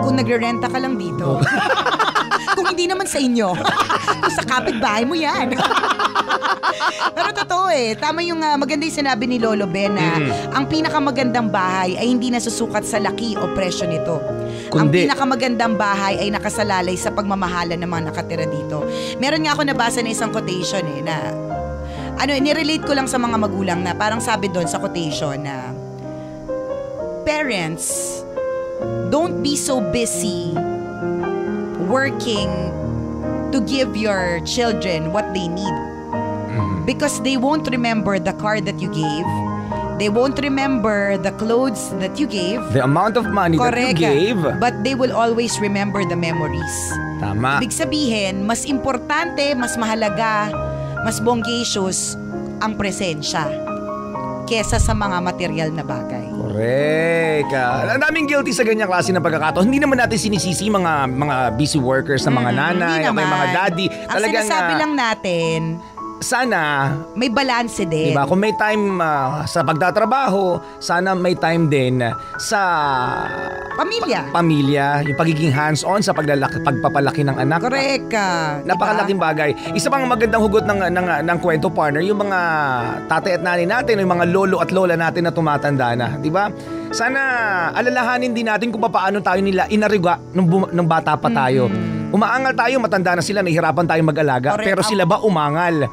Kung nagre-renta ka lang dito. Kung hindi naman sa inyo. Kung sa kapitbahay mo yan. Pero totoo tama yung maganda yung sinabi ni Lolo Ben na ang pinakamagandang bahay ay hindi nasusukat sa laki o presyo nito. Ang pinakamagandang bahay ay nakasalalay sa pagmamahalan ng mga nakatira dito. Meron nga ako nabasa na isang quotation na nirelate ko lang sa mga magulang na parang sabi doon sa quotation na parents, don't be so busy working to give your children what they need. Because they won't remember the car that you gave. They won't remember the clothes that you gave. The amount of money Correct, that you gave. But they will always remember the memories. Tama. Ibig sabihin, mas importante, mas mahalaga, mas bongacious ang presensya kesa sa mga material na bagay. Correct. Ang daming guilty sa ganyang klase ng pagkakataon. Hindi naman natin sinisisi mga busy workers na mga nanay, o mga daddy. Ang sinasabi lang natin, sana may balanse din. Diba? Kung may time sa pagtatrabaho, sana may time din sa pamilya, yung pagiging hands-on sa pagpapalaki ng anak. Correct. Napakalaking bagay. Isa pang magandang hugot ng kwento, partner, yung mga tatay at nanay natin, yung mga lolo at lola natin na tumatanda na, di ba? Sana alalahanin din natin kung paano tayo nila inariga nung bata pa tayo. Umaangal tayo, matanda na sila, nahihirapan tayong mag-alaga. Correct. Pero sila ba umangal?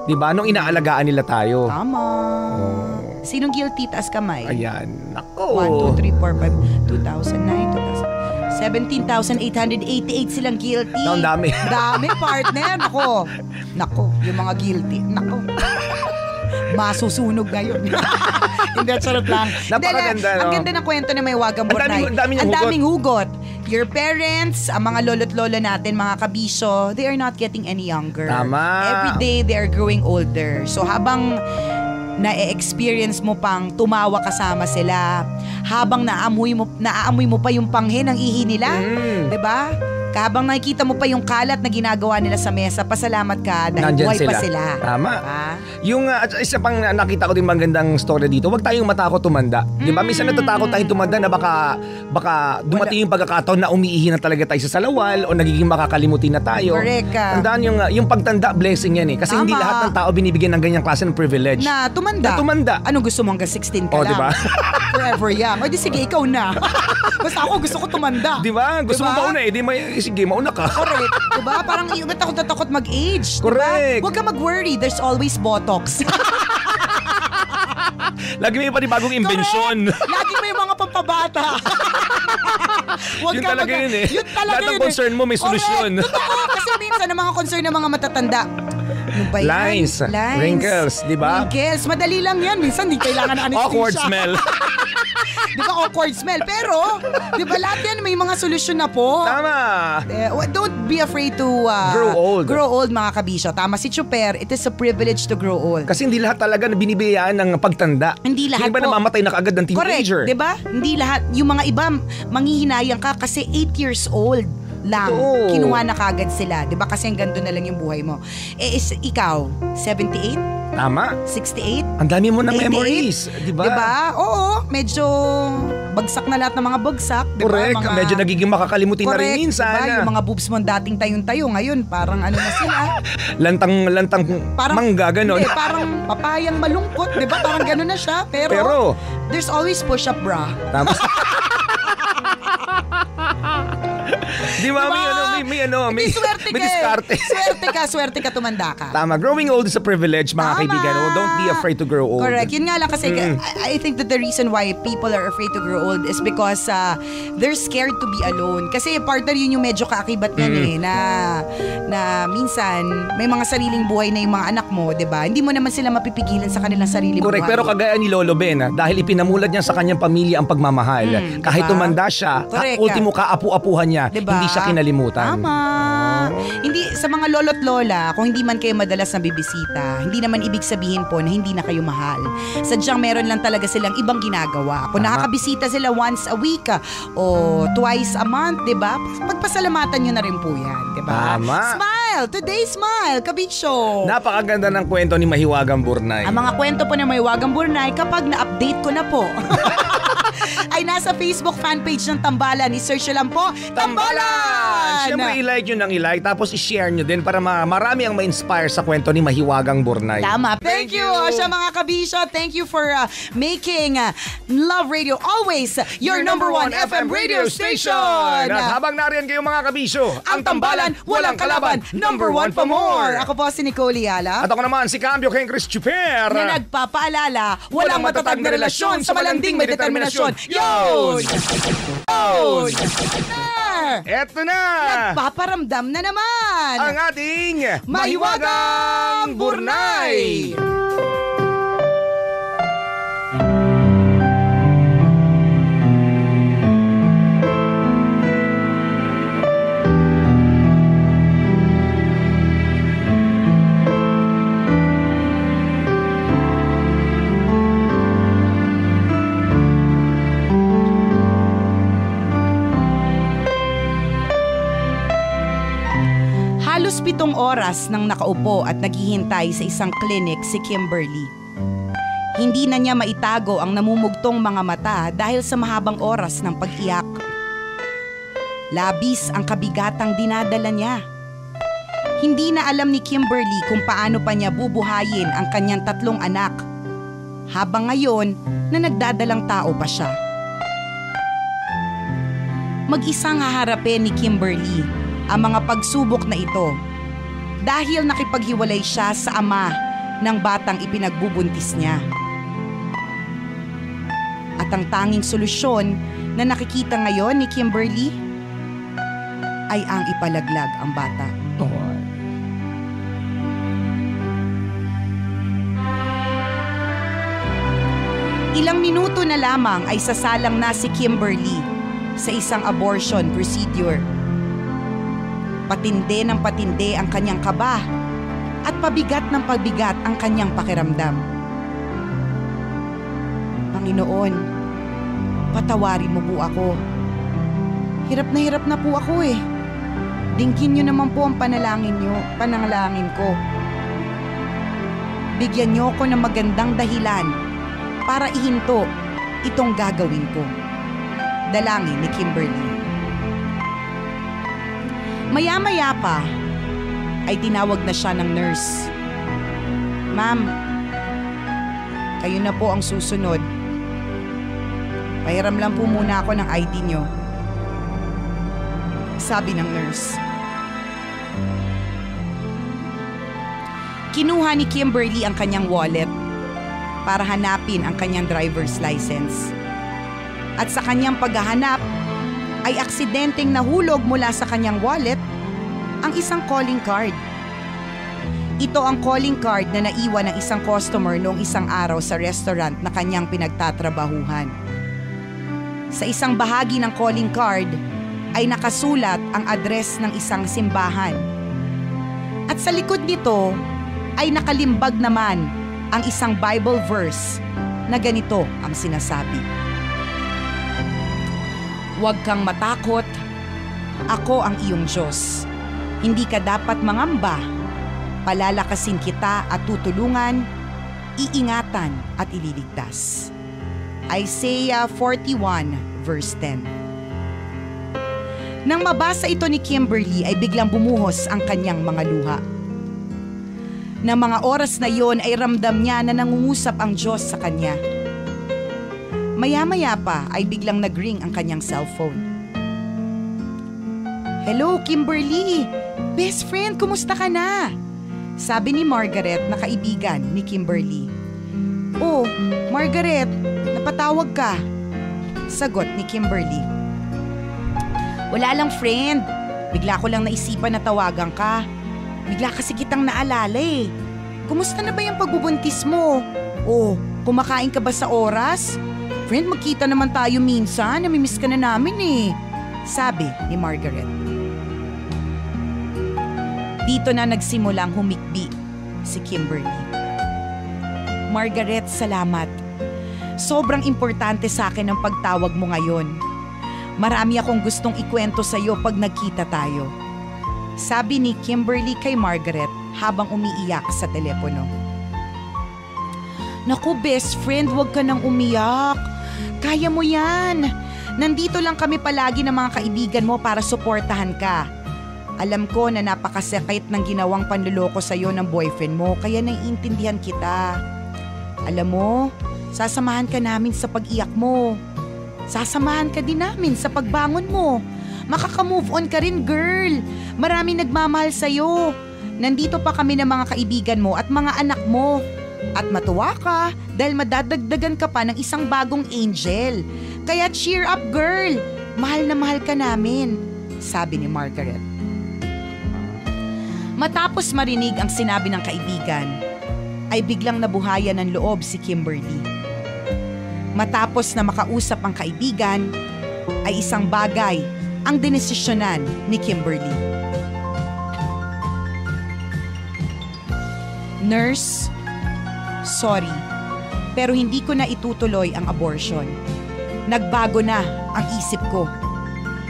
Diba? Nung inaalagaan nila tayo. Tama. Sinong guilty? Taas kamay. Ayan. Nako. 1, 2, 3, 4, 5, 2009, 17,888 silang guilty. Ang dami. Dami, partner. Nako. Yung mga guilty. Nako. Masusunog ngayon. Hindi, charot lang. Napakaganda, no? Ang ganda ng kwento na may wagang Bornay. Ang daming hugot. Your parents, ang mga lolo't lolo natin, mga kabisyo, they are not getting any younger. Tama. Every day, they are growing older. So habang na-experience mo pang tumawa kasama sila, habang naaamoy mo pa yung panghe ng ihi nila, 'di ba? Habang nakikita mo pa yung kalat na ginagawa nila sa mesa, pasalamat ka dahil Nandyan buhay pa sila. Tama. Diba? Yung isa pang nakita ko din magandang story dito, huwag tayong matakot tumanda. Di ba? Minsan natatakot tayong tumanda na baka dumating yung pagkakataon na umiihi na talaga tayo sa salawal o nagiging makakalimutin na tayo. Correct. Tandaan yung pagtanda, blessing yan eh. Kasi hindi Tama. lahat ng tao binibigyan ng ganyang klase ng privilege. Na tumanda. Ano gusto mo hanggang 16 ka lang? Diba? Forever young. O di sige, ikaw na. Basta ako gusto ko tumanda. Di ba? Gusto Diba? mo mauna eh. Sige, mauna ka. Correct. Diba? Parang ba't ako natakot mag-age? Correct. Diba? Huwag ka mag-worry. There's always Botox. Lagi may panibagong imbensyon. Lagi may mga pampabata. Yun talaga yun eh. Yun talaga Lahat ng yun concern mo may solusyon. Correct. Totoo. Kasi minsan ang mga concern ng mga matatanda. Ano ba yan? Lines. Wrinkles, di ba? Wrinkles. Madali lang yan. Minsan di kailangan anesthesia. Awkward smell. Di ba awkward smell? Pero, di ba lahat yan may mga solusyon na po. Tama. Don't be afraid to Grow old. mga kabisyo. Tama si Chuper, it is a privilege to grow old. Kasi hindi lahat talaga na binibiyayaan ng pagtanda. Hindi lahat Yung iba po. namamatay na kaagad ng teenager. Correct, di ba? Hindi lahat. Yung mga iba, manghihinayang ka kasi 8 years old lang. Oo. Kinuha na kagad sila. Di ba? Kasi hanggang doon na lang yung buhay mo. Ikaw, 78? Tama. 68? Ang dami mo ng 88? memories. Di ba? Diba? Oo, medyo bagsak na lahat ng mga bagsak. Diba? Correct. Medyo nagiging makakalimutin na rin minsan. Diba? Yung mga boobs mo dating tayong-tayo ngayon, parang ano na sila. Lantang mangga, ganon. Hindi, parang papayang malungkot. Diba? Parang ganon na siya. Pero there's always push-up bra. Tama. Di ba? Diba? May swerte may ka. diskarte. Swerte ka tumanda ka. Tama. Growing old is a privilege, mga Tama. kaibigan. Don't be afraid to grow old. Correct. Yun nga lang kasi I think that the reason why people are afraid to grow old is because they're scared to be alone. Kasi partner yun yung medyo kaakibat yan na minsan may mga sariling buhay na yung mga anak mo, 'di ba? Hindi mo naman sila mapipigilan sa kanilang sariling Correct. buhay. Pero kagaya ni Lolo Ben, dahil ipinamulad niya sa kanyang pamilya ang pagmamahal. Kahit diba? tumanda siya, Correct. ultimo kaapu-apuhan niya, Diba? hindi siya kinalimutan. Tama. Hindi sa mga lolo't lola, kung hindi man kayo madalas na bibisita, hindi naman ibig sabihin po na hindi na kayo mahal. Sadyang meron lang talaga silang ibang ginagawa. Kung nakakabisita sila once a week o twice a month, 'di ba? Pagpasalamatan niyo na rin po 'yan, 'di ba? Tama. Smile, today smile, Kabisyo. Napakaganda ng kwento ni Mahiwagang Burnay. Ang mga kwento po ng Mahiwagang Burnay kapag na-update ko na po. Ay nasa Facebook fanpage ng Tambalan. I-search nyo lang po, Tambalan! Siyempre, i-like nyo ng i-like, tapos i-share nyo din para marami ang ma-inspire sa kwento ni Mahiwagang Burnay. Tama. Thank you. Sa mga kabisyo, thank you for making Love Radio always your number one FM radio station. At habang nariyan kayo mga kabisyo, Ang Tambalan, walang kalaban, number one pa more. Ako po si Nicole Yala. At ako naman si Cambio King Chris Chuper. Na nagpapaalala, walang matatag na relasyon sa malanding may determinasyon. Yun! Yun! Eto na! Nagpaparamdam na naman! Ang ating Mahiwagang Burnay! Halos 7 oras nang nakaupo at naghihintay sa isang klinik si Kimberly. Hindi na niya maitago ang namumugtong mga mata dahil sa mahabang oras ng pag-iyak. Labis ang kabigatang dinadala niya. Hindi na alam ni Kimberly kung paano pa niya bubuhayin ang kanyang 3 anak. Habang ngayon na nagdadalang tao pa siya. Mag-isang haharapin ni Kimberly ang mga pagsubok na ito dahil nakipaghiwalay siya sa ama ng batang ipinagbubuntis niya. At ang tanging solusyon na nakikita ngayon ni Kimberly ay ang ipalaglag ang bata. Ilang minuto na lamang ay sasalang na si Kimberly sa isang abortion procedure. Patindi ng patindi ang kanyang kaba at pabigat ng pabigat ang kanyang pakiramdam. Panginoon, patawarin mo po ako. Hirap na po ako eh. Dinggin niyo naman po ang panalangin ko. Bigyan niyo ko ng magandang dahilan para ihinto itong gagawin ko. Dalangin ni Kimberly. Maya-maya pa ay tinawag na siya ng nurse. Ma'am, kayo na po ang susunod. Pahiram lang po muna ako ng ID niyo. Sabi ng nurse. Kinuha ni Kimberly ang kanyang wallet para hanapin ang kanyang driver's license. At sa kanyang paghahanap, ay aksidenteng nahulog mula sa kanyang wallet ang isang calling card. Ito ang calling card na naiwan ng isang customer noong isang araw sa restaurant na kanyang pinagtatrabahuhan. Sa isang bahagi ng calling card ay nakasulat ang address ng isang simbahan. At sa likod nito ay nakalimbag naman ang isang Bible verse na ganito ang sinasabi. Huwag kang matakot, ako ang iyong Diyos. Hindi ka dapat mangamba, palalakasin kita at tutulungan, iingatan at ililigtas. Isaiah 41 verse 10. Nang mabasa ito ni Kimberly ay biglang bumuhos ang kanyang mga luha. Nang mga oras na yon ay ramdam niya na nangungusap ang Diyos sa kanya. Maya-maya pa ay biglang nag-ring ang kanyang cellphone. Hello, Kimberly! Best friend, kumusta ka na? Sabi ni Margaret na kaibigan ni Kimberly. Oh, Margaret, napatawag ka. Sagot ni Kimberly. Wala lang friend, bigla ko lang naisipan na tawagan ka. Bigla kasi kitang naalala eh. Kumusta na ba yung pagbubuntis mo? Oh, kumakain ka ba sa oras? Friend, magkita naman tayo minsan, namimiss ka na namin eh. Sabi ni Margaret. Dito na nagsimulang humikbi si Kimberly. Margaret, salamat. Sobrang importante sa akin ang pagtawag mo ngayon. Marami akong gustong ikwento sa iyo pag nagkita tayo. Sabi ni Kimberly kay Margaret habang umiiyak sa telepono. Naku best friend, huwag ka nang umiyak. Kaya mo yan. Nandito lang kami palagi ng mga kaibigan mo para suportahan ka. Alam ko na napakasakit ng ginawang panluloko sa iyo ng boyfriend mo kaya naiintindihan kita. Alam mo, sasamahan ka namin sa pag-iyak mo. Sasamahan ka din namin sa pagbangon mo. Makaka-move on ka rin, girl. Maraming nagmamahal sa'yo. Nandito pa kami ng mga kaibigan mo at mga anak mo. At matuwa ka dahil madadagdagan ka pa ng isang bagong angel. Kaya cheer up, girl. Mahal na mahal ka namin, sabi ni Margaret. Matapos marinig ang sinabi ng kaibigan, ay biglang nabuhayan ng loob si Kimberly. Matapos na makausap ang kaibigan, ay isang bagay ang dinesisyonan ni Kimberly. Nurse, sorry, pero hindi ko na itutuloy ang abortion. Nagbago na ang isip ko.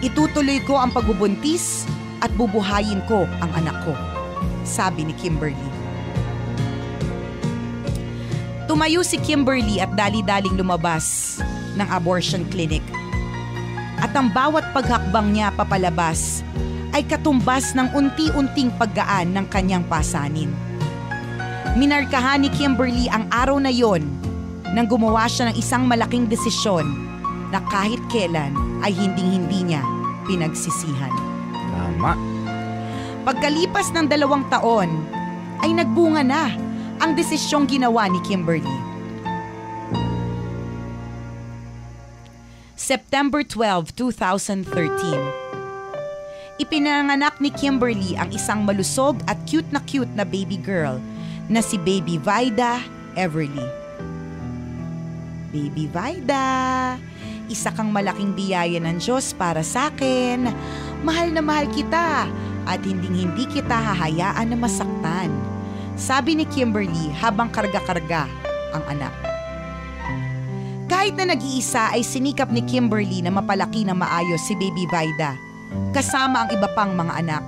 Itutuloy ko ang pagbubuntis at bubuhayin ko ang anak ko, sabi ni Kimberly. Tumayo si Kimberly at dali-daling lumabas ng abortion clinic. At ang bawat paghakbang niya papalabas ay katumbas ng unti-unting paggaan ng kanyang pasanin. Minarkahan ni Kimberly ang araw na yon nang gumawa siya ng isang malaking desisyon na kahit kailan ay hinding-hindi niya pinagsisihan. Tama. Pagkalipas ng 2 taon ay nagbunga na ang desisyong ginawa ni Kimberly. September 12, 2013. Ipinanganak ni Kimberly ang isang malusog at cute na baby girl na si Baby Vida Everly. Baby Vida, isa kang malaking biyaya ng Diyos para sa akin. Mahal na mahal kita at hindi kita hahayaan na masaktan, sabi ni Kimberly habang karga-karga ang anak. Kahit na nag-iisa ay sinikap ni Kimberly na mapalaki na maayos si Baby Vida kasama ang iba pang mga anak.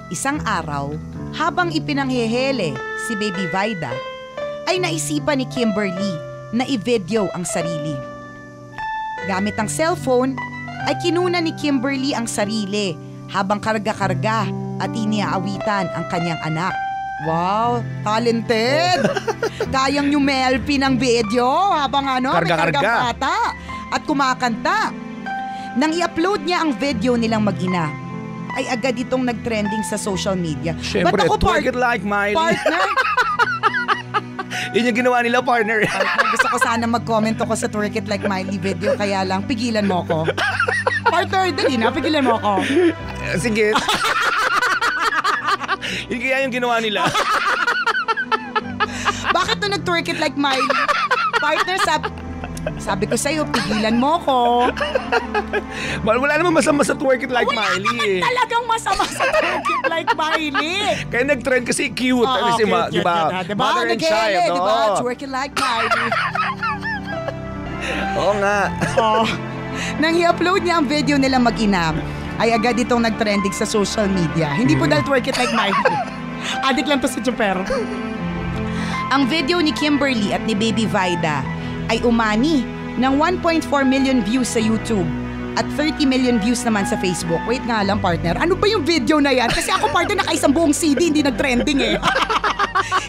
Isang araw, habang ipinanghehele si Baby Vida, ay naisipan ni Kimberly na i-video ang sarili. Gamit ang cellphone, ay kinuna ni Kimberly ang sarili habang karga-karga at iniaawitan ang kanyang anak. Wow, talented! Kayang yumelpi ng video habang may kargang bata at kumakanta. Nang i-upload niya ang video nilang mag-ina, ay agad itong nag-trending sa social media. Siyempre, twerk it like Miley. Partner? Yun yung ginawa nila, partner. Gusto ko sana mag-comment ako sa Twerk It Like Miley video, kaya lang, pigilan mo ko. Partner, dali na, pigilan mo ako. Sige. Yun kaya yung ginawa nila. Bakit na nag-Twerk It Like Miley? Partner, sabi ko sa'yo, pigilan mo ko. Wala namang masama sa Twerk It Like Miley. Wala talagang masama sa Twerk It Like Miley. Kaya nag-trend kasi cute. Diba? Mother and child. Diba? Twerk It Like Miley. Oo nga. Nang i-upload niya ang video nila mag-ina, ay agad itong nag-trending sa social media. Hindi po dahil Twerk It Like Miley. Adik lang to si Chuper. Ang video ni Kimberly at ni Baby Vida ay umani ng 1.4 million views sa YouTube at 30 million views naman sa Facebook. Wait nga lang, partner. Ano ba yung video na yan? Kasi ako, partner, nakaisang buong CD, hindi nag-trending eh.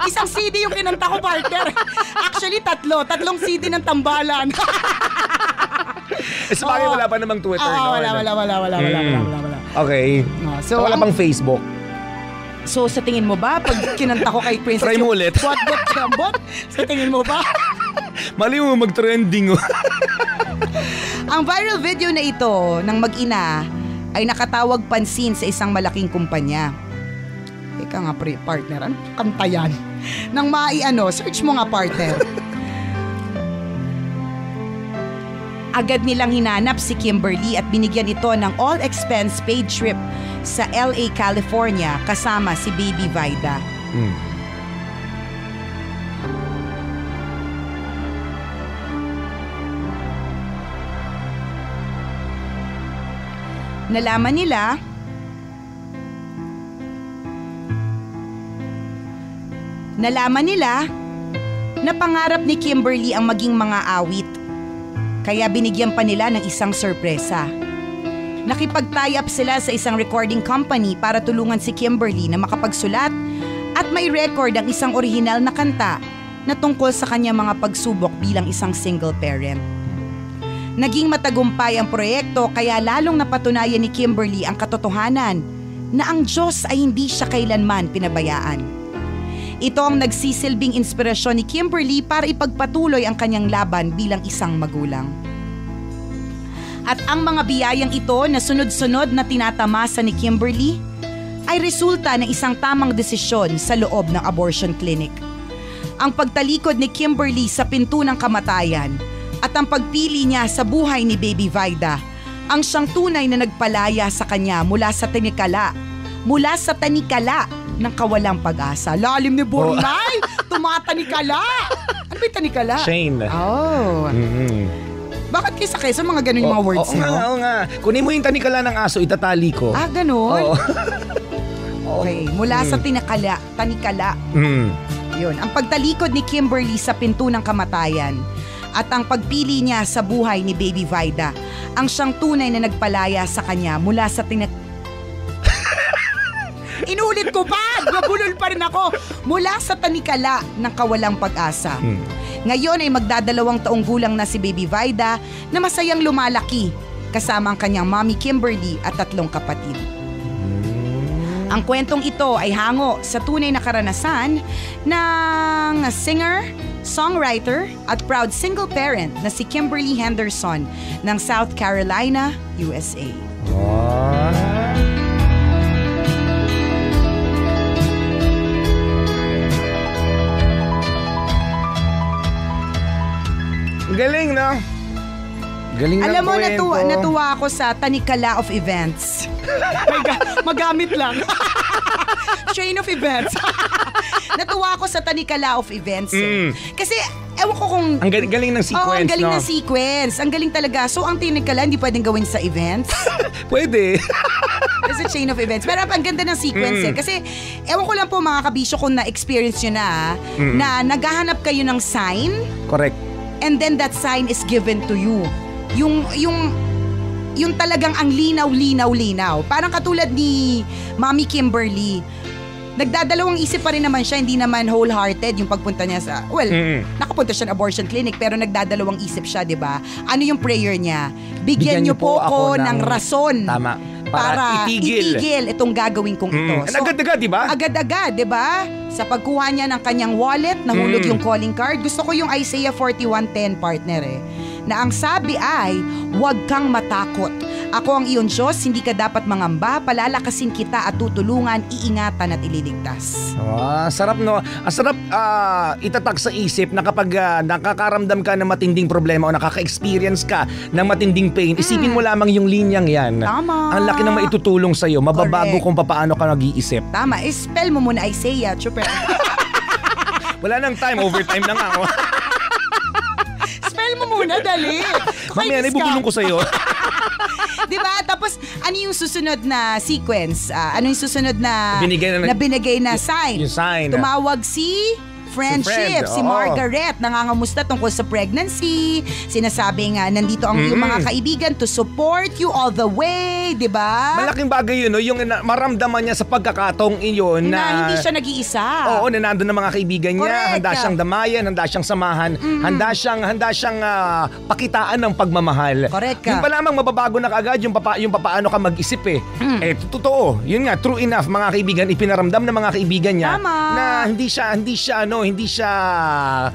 Isang CD yung kinanta ko, partner. Actually, tatlong CD ng tambalan. Sa bagay, wala pa namang Twitter. Wala. Okay. So, wala pang Facebook. So, sa tingin mo ba, pag kinanta ko kay Princess... Try mo ulit. Bot? Sa tingin mo ba? Mali mo mag-trending. Ang viral video na ito ng mag-ina ay nakatawag pansin sa isang malaking kumpanya. Ika nga, partner, ano kanta yan? Nang search mo nga, partner. Agad nilang hinanap si Kimberly at binigyan ito ng all-expense paid trip sa LA, California kasama si Baby Vida. Nalaman nila na pangarap ni Kimberly ang maging mga awit. Kaya binigyan pa nila ng isang sorpresa. Nakipag-tie up sila sa isang recording company para tulungan si Kimberly na makapagsulat at may record ang isang orihinal na kanta na tungkol sa kanyang mga pagsubok bilang isang single parent. Naging matagumpay ang proyekto kaya lalong napatunayan ni Kimberly ang katotohanan na ang Diyos ay hindi siya kailanman pinabayaan. Ito ang nagsisilbing inspirasyon ni Kimberly para ipagpatuloy ang kanyang laban bilang isang magulang. At ang mga biyayang ito na sunod-sunod na tinatamasa ni Kimberly ay resulta ng isang tamang desisyon sa loob ng abortion clinic. Ang pagtalikod ni Kimberly sa pinto ng kamatayan at ang pagpili niya sa buhay ni Baby Vida ang siyang tunay na nagpalaya sa kanya mula sa tanikala ng kawalang pag-asa. Lalim ni Bornay! Tumatanikala! Ano ba yung tanikala? Shane. Oh. Bakit kayo sa Quezon mga ganun yung mga words mo? Oo nga. Kunin mo yung tanikala ng aso, itatali ko. Ganun? Okay, mula sa tanikala. Yun, ang pagtalikod ni Kimberly sa pinto ng kamatayan at ang pagpili niya sa buhay ni Baby Vida ang siyang tunay na nagpalaya sa kanya mula sa Inulit ko pa! Nabulol pa rin ako! Mula sa tanikala ng kawalang pag-asa. Ngayon ay magdadalawang taong gulang na si Baby Vida na masayang lumalaki kasama ang kanyang mommy Kimberly at 3 kapatid. Ang kwentong ito ay hango sa tunay na karanasan ng singer, songwriter at proud single parent na si Kimberly Henderson ng South Carolina, USA. Galing, no? Galing Alam mo, kwento. natuwa ako sa tanikala of events. Magamit lang. Chain of events. Natuwa ako sa tanikala of events. Kasi ewan ko kung... Ang galing ng sequence, ang galing no? ng sequence. Ang galing talaga. So, ang tinikala, hindi pwedeng gawin sa events. Pwede. It's a chain of events. Pero ang ganda ng sequence eh. Kasi, ewan ko lang po mga kabisyo kung na-experience nyo na naghahanap kayo ng sign Correct. and then that sign is given to you. Yung talagang ang linaw. Parang katulad ni Mami Kimberly. Nagdadalawang isip pa rin naman siya, hindi naman wholehearted yung pagpunta niya sa, nakapunta siya ng abortion clinic pero nagdadalawang isip siya, di ba? Ano yung prayer niya? Bigyan niyo po ako ng rason. Tama. Para itigil itong gagawin kong ito. So, agad-agad, di ba? Agad-agad, di ba? Sa pagkuha niya ng kanyang wallet, nahulog yung calling card. Gusto ko yung Isaiah 41:10 partner na ang sabi ay, huwag kang matakot. Ako ang iyong Diyos, hindi ka dapat mangamba, palalakasin kita at tutulungan, iingatan at ililigtas. Sarap no. Sarap itatak sa isip na kapag nakakaramdam ka ng matinding problema o nakaka-experience ka ng matinding pain, isipin mo lamang yung linyang yan. Tama. Ang laki ng maitutulong sa'yo, mababago kung paano ka nag-iisip. Tama, spell mo muna Isaiah, super. Wala nang time, overtime na nga. Spell mo muna, dali. Mamaya na ibubulong ko sa'yo. Diba? Tapos, ano yung susunod na sequence? Ano yung susunod na binigay na sign? Yung sign. Tumawag si friendship, si Margaret, nangangamusta tungkol sa pregnancy. Sinasabi nga, nandito ang iyong mga kaibigan to support you all the way, di ba? Malaking bagay yun, no? Yung maramdaman niya sa pagkakataong iyon na hindi siya nag-iisa. Oo, na nandun ng mga kaibigan niya. Correct. Handa siyang damayan, handa siyang samahan, handa siyang pakitaan ng pagmamahal. Correct ka. Yung pa lamang mababago na kaagad yung paano ka mag-isip eh. Totoo. Yun nga, true enough, mga kaibigan, ipinaramdam ng mga kaibigan niya. Tama. Na hindi siya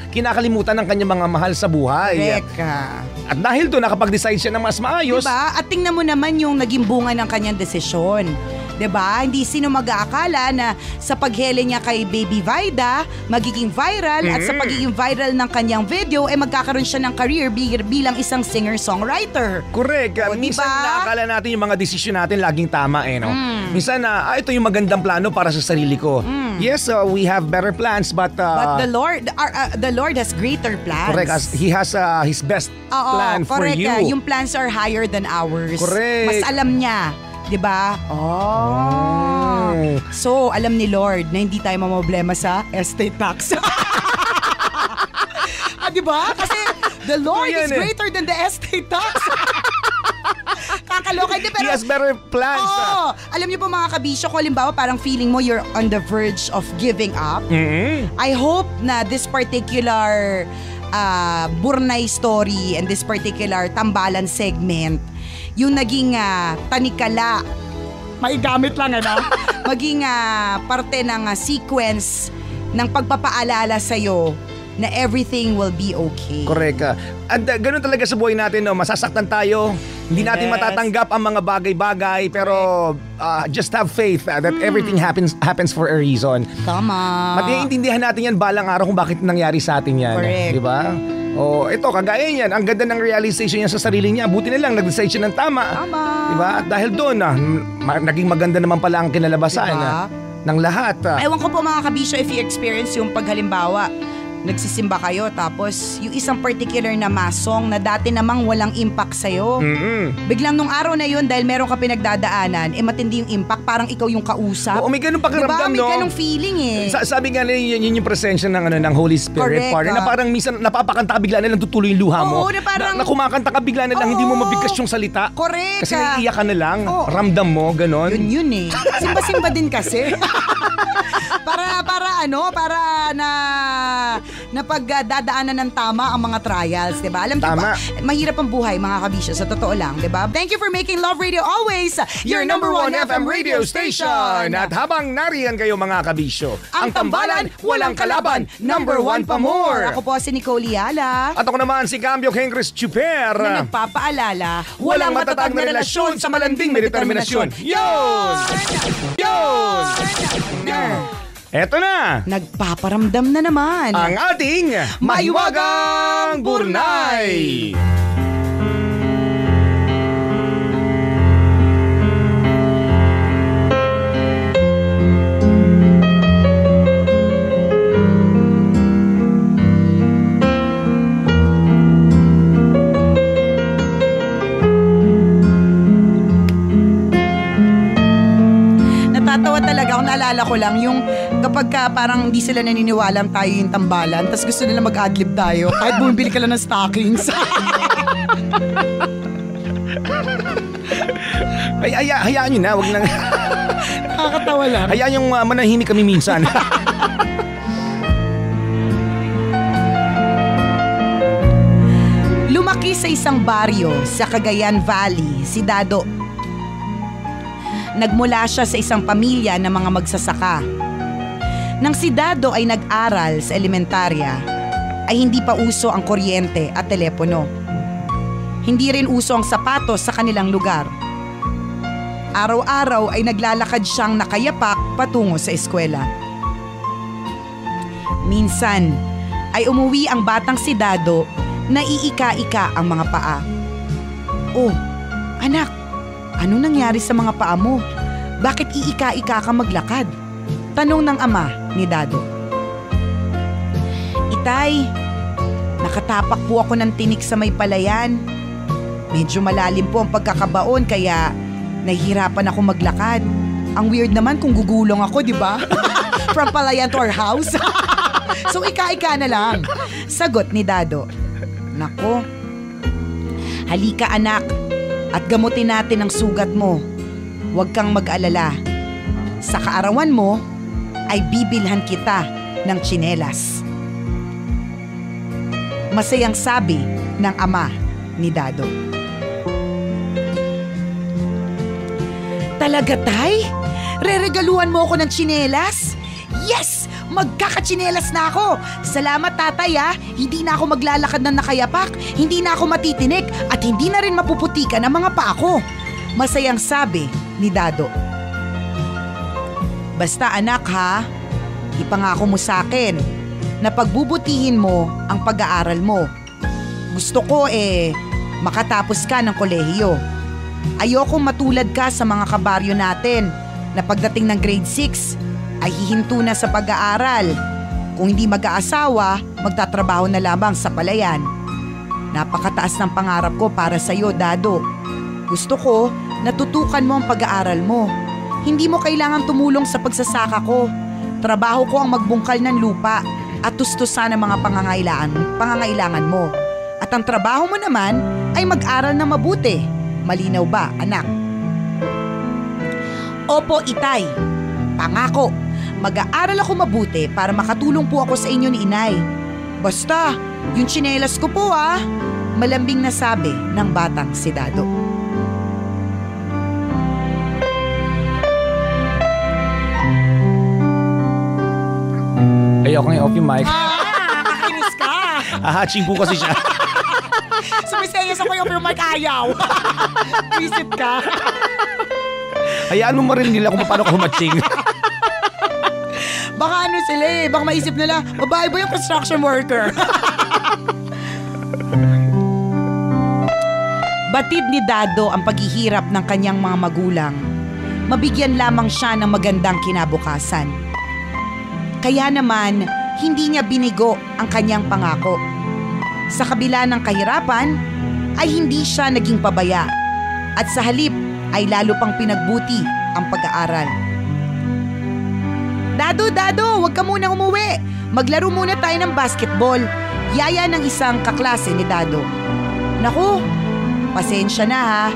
kinakalimutan ng kanyang mga mahal sa buhay. Correct ka. At dahil doon, nakapag-decide siya ng mas maayos. Diba? At tingnan mo naman yung naging bunga ng kanyang desisyon. Diba? Hindi sino mag-aakala na sa paghele niya kay Baby Vida, magiging viral at sa pagiging viral ng kanyang video, magkakaroon siya ng career bilang isang singer-songwriter. Correct. O, Minsan diba? nakakala natin yung mga desisyon natin laging tama no? Minsan ito yung magandang plano para sa sarili ko. Yes, we have better plans but the Lord has greater plans. Correct. He has his best plan for correct, you. Yung plans are higher than ours. Correct. Mas alam niya. Diba? So, alam ni Lord na hindi tayo mamroblema sa estate tax. Diba? Kasi the Lord is greater than the estate tax. Kakaloka. He has better plans. Alam niyo po mga kabisyo, kung halimbawa parang feeling mo you're on the verge of giving up, I hope na this particular Burnay story and this particular tambalan segment, yung naging tanikala, may gamit lang maging parte ng sequence ng pagpapaalala sa'yo na everything will be okay. Correct. At ganun talaga sa buhay natin, no? Masasaktan tayo. Hindi natin matatanggap ang mga bagay-bagay, pero just have faith that everything happens for a reason. Tama. Matiintindihan natin yan balang araw kung bakit nangyari sa atin yan. Correct. Di ba? Ito, kagaya niyan. Ang ganda ng realization niya sa sarili niya. Buti na lang, nag-decide siya ng tama. Tama. Diba? At dahil doon, naging maganda naman pala ang kinalabasan ng lahat. Ewan ko po mga kabisyo if you experience yung paghalimbawa, nagsisimba kayo tapos yung isang particular na masong na dati namang walang impact sa'yo. Biglang nung araw na yun, dahil meron ka pinagdadaanan, matindi yung impact, parang ikaw yung kausap. Oo, may ganun pakiramdam, diba? May ganung feeling Sabi nga nila, yun yung presensya ng Holy Spirit. Correct, na parang minsan napapakanta ka bigla na lang tutuloy yung luha mo. Oo, na parang na kumakanta ka bigla na lang, hindi mo mabigkas yung salita. Correct. Kasi naiiyak ka na lang, ramdam mo, ganon. Yun Simba-simba din kasi. para pagdadaanan ng tama ang mga trials, diba? Alam niyo ba, mahirap ang buhay mga kabisyo, sa totoo lang, diba? Thank you for making Love Radio always your number one FM radio station. At habang nariyan kayo mga kabisyo, ang tambalan, walang kalaban, number one pa more. Ako po si Nicole Yala. At ako naman si Cambio Henry Chuper. Na nagpapaalala, walang matatag na relasyon sa malanding may determinasyon. Yun! Eto na! Nagpaparamdam na naman ang ating Mahiwagang Burnay! naalala ko lang yung kapag parang hindi sila naniniwala tayo yung tambalan, tapos gusto nila mag-adlib tayo kahit bumibili ka lang ng stockings. Ay, hayaan nyo na, wag nang... Nakakatawa lang. Hayaan yung manahimik kami minsan. Lumaki sa isang baryo sa Cagayan Valley si Dado. Nagmula siya sa isang pamilya ng mga magsasaka. Nang si Dado ay nag-aral sa elementarya, ay hindi pa uso ang kuryente at telepono. Hindi rin uso ang sapatos sa kanilang lugar. Araw-araw ay naglalakad siyang nakayapak patungo sa eskwela. Minsan ay umuwi ang batang si Dado na iika-ika ang mga paa. Oh, anak, anong nangyari sa mga paa mo? Bakit iika-ika ka maglakad? Tanong ng ama ni Dado. Itay, nakatapak po ako ng tinik sa may palayan. Medyo malalim po ang pagkakabaon kaya nahihirapan ako maglakad. Ang weird naman kung gugulong ako, di ba? From palayan to our house. So ika-ika na lang. Sagot ni Dado. Nako, halika anak at gamutin natin ang sugat mo. Huwag kang mag-alala. Sa kaarawan mo ay bibilhan kita ng tsinelas. Masayang sabi ng ama ni Dado. Talaga, tay? Reregaluhan mo ako ng tsinelas? Yes! Magkakatsinelas na ako! Salamat, tatay, ha! Hindi na ako maglalakad ng nakayapak, hindi na ako matitinik, at hindi na rin mapuputikan ang mga paa ko. Masayang sabi ni Dado. Basta anak, ha? Ipangako mo sa akin na pagbubutihin mo ang pag-aaral mo. Gusto ko makatapos ka ng kolehiyo. Ayokong matulad ka sa mga kabaryo natin na pagdating ng grade 6 ay hihinto na sa pag-aaral. Kung hindi mag-aasawa, magtatrabaho na lamang sa palayan. Napakataas ng pangarap ko para sa iyo, Dado. Gusto ko natutukan mo ang pag-aaral mo. Hindi mo kailangan tumulong sa pagsasaka ko. Trabaho ko ang magbungkal ng lupa at tustusan ang mga pangangailangan mo. At ang trabaho mo naman ay mag-aral na mabuti. Malinaw ba, anak? Opo, itay. Pangako, mag-aaral ako mabuti para makatulong po ako sa inyo ni inay. Basta, yung tsinelas ko po malambing na sabi ng batang si Dado. Ayoko nga off yung mic. Makinis ka. Hatching po kasi siya. Sumisayas ako yung mic ayaw. Visit ka. Hayaan mo marinig nila kung paano ka humatching. Baka sila baka maisip nila, babae ba yung construction worker? Batid ni Dado ang paghihirap ng kanyang mga magulang. Mabigyan lamang siya ng magandang kinabukasan. Kaya naman, hindi niya binigo ang kanyang pangako. Sa kabila ng kahirapan, ay hindi siya naging pabaya. At sa halip, ay lalo pang pinagbuti ang pag-aaral. Dado, huwag ka munang umuwi. Maglaro muna tayo ng basketball. Yaya ng isang kaklase ni Dado. Naku, pasensya na ha.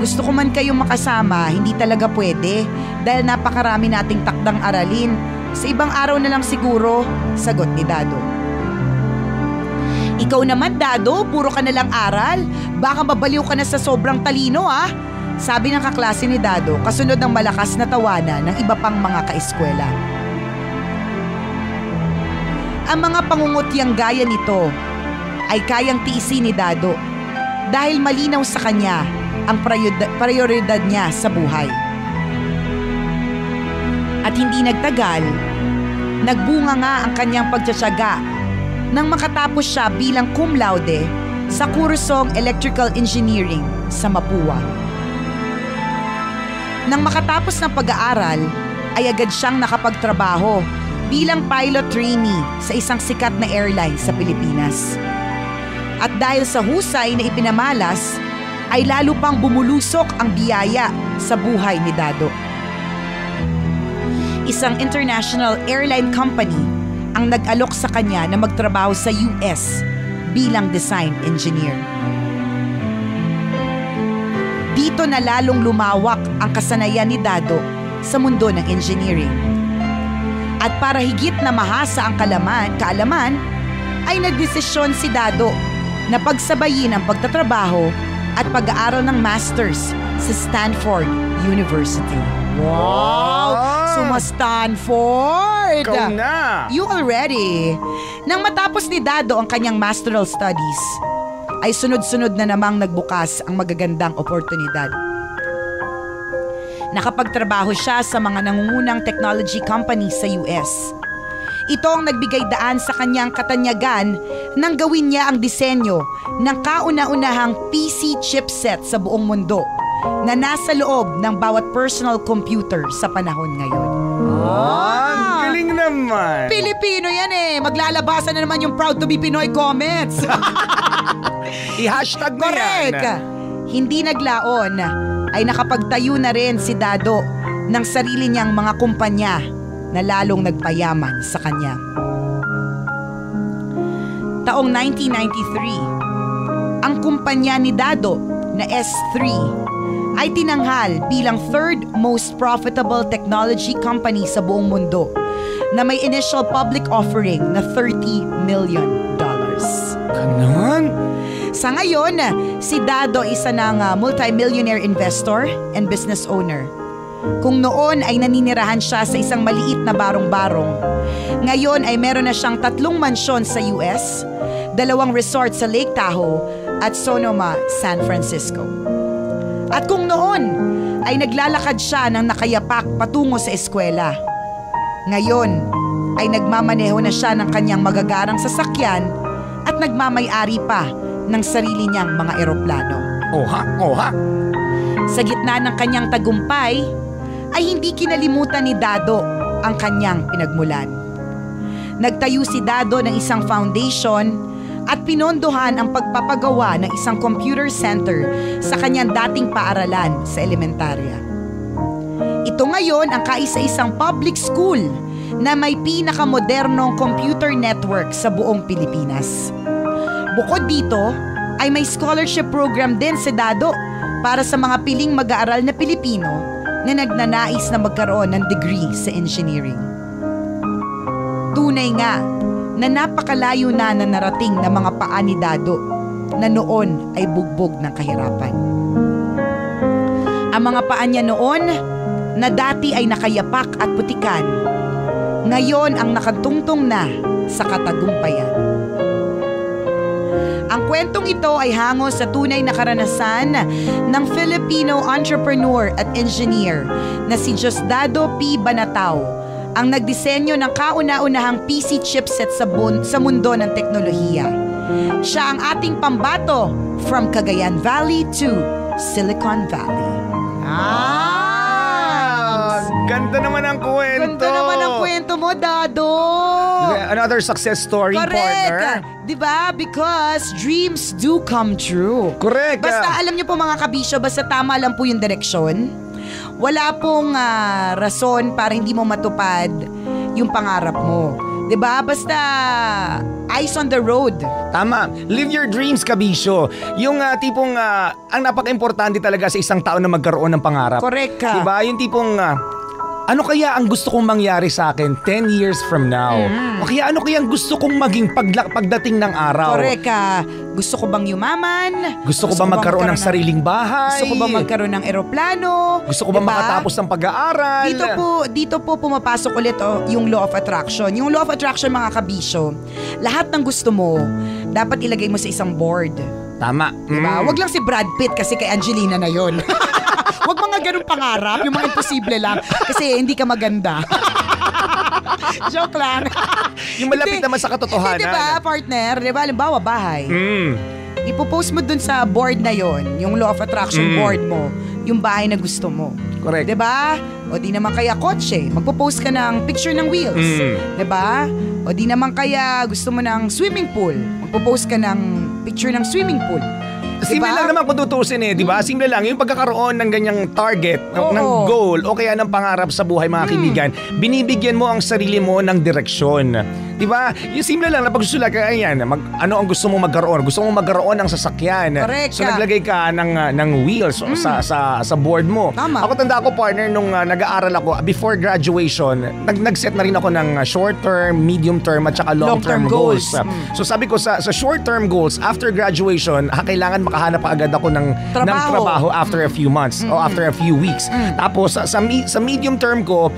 Gusto ko man kayong makasama, hindi talaga pwede. Dahil napakarami nating takdang aralin. Sa ibang araw na lang siguro, sagot ni Dado. Ikaw naman, Dado, puro ka na lang aral. Baka mabaliw ka na sa sobrang talino, sabi ng kaklase ni Dado kasunod ng malakas na tawanan ng iba pang mga kaeskwela. Ang mga pangungutyang gaya nito ay kayang tiisin ni Dado dahil malinaw sa kanya ang prioridad niya sa buhay. At hindi nagtagal, nagbunga nga ang kanyang pagtsatsaga nang makatapos siya bilang cum laude sa kursong Electrical Engineering sa Mapua. Nang makatapos ng pag-aaral, ay agad siyang nakapagtrabaho bilang pilot trainee sa isang sikat na airline sa Pilipinas. At dahil sa husay na ipinamalas, ay lalo pang bumulusok ang biyaya sa buhay ni Dado. isang international airline company ang nag-alok sa kanya na magtrabaho sa US bilang design engineer. Dito na lalong lumawak ang kasanayan ni Dado sa mundo ng engineering. At para higit na mahasa ang kaalaman, ay nagdesisyon si Dado na pagsabayin ang pagtatrabaho at pag-aaral ng masters sa Stanford University. Wow! Suma-Stanford! Ikaw na! You already! Nang matapos ni Dado ang kanyang masteral studies, ay sunod-sunod na namang nagbukas ang magagandang oportunidad. Nakapagtrabaho siya sa mga nangungunang technology companies sa US. Ito ang nagbigay daan sa kanyang katanyagan nang gawin niya ang disenyo ng kauna-unahang PC chipset sa buong mundo na nasa loob ng bawat personal computer sa panahon ngayon. Ang galing naman! Pilipino yan eh! Maglalabasan na naman yung proud to be Pinoy comments! I-hashtag mo yan! Correct! Hindi naglaon ay nakapagtayo na rin si Dado ng sarili niyang mga kumpanya na lalong nagpayaman sa kanya. Taong 1993, ang kumpanya ni Dado na S3 ay tinanghal bilang third most profitable technology company sa buong mundo na may initial public offering na $30 million. Ganon? Sa ngayon, si Dado isa ng multi-millionaire investor and business owner. Kung noon ay naninirahan siya sa isang maliit na barong-barong, ngayon ay meron na siyang 3 mansyon sa US, 2 resort sa Lake Tahoe at Sonoma, San Francisco. At kung noon ay naglalakad siya ng nakayapak patungo sa eskwela, ngayon ay nagmamaneho na siya ng kanyang magagarang sasakyan at nagmamay-ari pa ng sarili niyang mga eroplano. Oha! Sa gitna ng kanyang tagumpay, ay hindi kinalimutan ni Dado ang kanyang pinagmulan. Nagtayo si Dado ng isang foundation at pinondohan ang pagpapagawa ng isang computer center sa kanyang dating paaralan sa elementarya. Ito ngayon ang kaisa-isang public school na may pinakamodernong computer network sa buong Pilipinas. Bukod dito, ay may scholarship program din si Dado para sa mga piling mag-aaral na Pilipino na nagnanais na magkaroon ng degree sa engineering. Tunay nga na napakalayo na narating ng mga paa ni Dado na noon ay bugbog ng kahirapan. Ang mga paa niya noon na dati ay nakayapak at putikan, ngayon ang nakatungtong na sa katagumpayan. Ang kwentong ito ay hango sa tunay na karanasan ng Filipino entrepreneur at engineer na si Diosdado P. Banatao, ang nagdisenyo ng kauna-unahang PC chipset sa mundo ng teknolohiya. Siya ang ating pambato from Cagayan Valley to Silicon Valley. Ganda naman ang kwento! Ganda naman ang kwento mo, Dado! Another success story, partner. Diba? Because dreams do come true. Correct. Basta alam niyo po mga kabisyo, basta tama lang po yung direksyon. Wala pong rason para hindi mo matupad yung pangarap mo. Diba? Basta eyes on the road. Tama. Live your dreams, kabisyo. Yung tipong ang napaka-importante talaga sa isang tao na magkaroon ng pangarap. Correct ka. Diba? Yung tipong ano kaya ang gusto kong mangyari sa akin 10 years from now? O kaya ano kaya ang gusto kong maging pagdating ng araw? Correct ka. Gusto ko bang yumaman? Gusto ko bang magkaroon ng sariling bahay? Gusto ko bang magkaroon ng eroplano? Gusto ko bang makatapos ng pag-aaral? Dito po pumapasok ulit yung law of attraction. Yung law of attraction, mga kabisyo, lahat ng gusto mo, dapat ilagay mo sa isang board. Tama. Diba? Wag lang si Brad Pitt kasi kay Angelina na yon. Wag mga ganun pangarap, yung mga imposible lang. Kasi hindi ka maganda. Joke lang. Yung malapit naman sa katotohanan. Diba, partner? Diba, halimbawa, bahay. Ipopost mo dun sa board na yon, yung law of attraction board mo, yung bahay na gusto mo. Correct. Diba? O di naman kaya kotse, magpo-post ka ng picture ng wheels. Diba? O di naman kaya gusto mo ng swimming pool, magpo-post ka ng picture ng swimming pool. Simple lang naman kung tutusin di ba? Simple lang. Yung pagkakaroon ng ganyang target, ng goal, o kaya ng pangarap sa buhay, mga kaibigan, binibigyan mo ang sarili mo ng direksyon. Di ba? Yung simple lang na pagsusulat ka, ayan, ano ang gusto mong magkaroon? Gusto mong magkaroon ng sasakyan. Correct. So naglagay ka ng wheels sa board mo. Tama. Ako tanda ko, partner, nung nag-aaral ako, before graduation, nag-set na rin ako ng short term, medium term, at saka long term goals. So sabi ko, sa short term goals, after graduation, kailangan makahanap agad ako ng trabaho after a few months o after a few weeks. Tapos sa medium term ko,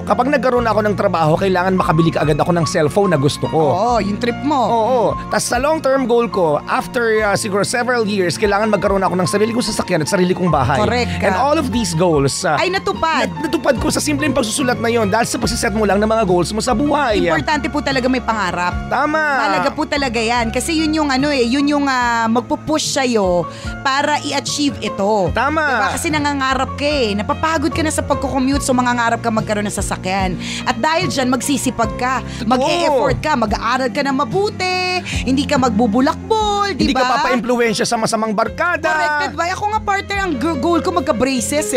kapag nagkaroon ako ng trabaho, kailangan makabili ka agad ako ng cellphone na gusto ko. Oo, yung trip mo. Oo. Tapos sa long term goal ko, after siguro several years, kailangan magkaroon ako ng sarili kong sasakyan at sarili kong bahay. Correct. And all of these goals ay natupad. Natupad ko sa simpleng pagsusulat na yon dahil sa pagsiset mo lang ng mga goals mo sa buhay. Importante po talaga may pangarap. Tama. Mahalaga po talaga yan. Kasi yun yung magpupush sa'yo para i-achieve ito. Tama. Diba? Kasi nangangarap ka napapagod ka na sa pagkukommute, so mangangarap ka magkaroon ng sasakyan. At dahil dyan, magsisipag ka, mag-e-effort ka, mag-aaral ka na mabuti, hindi ka magbubulakbol, Hindi ka papa-impluwensya sa masamang barkada. Corrected ba? Ako nga, partner, ang goal ko magka-braces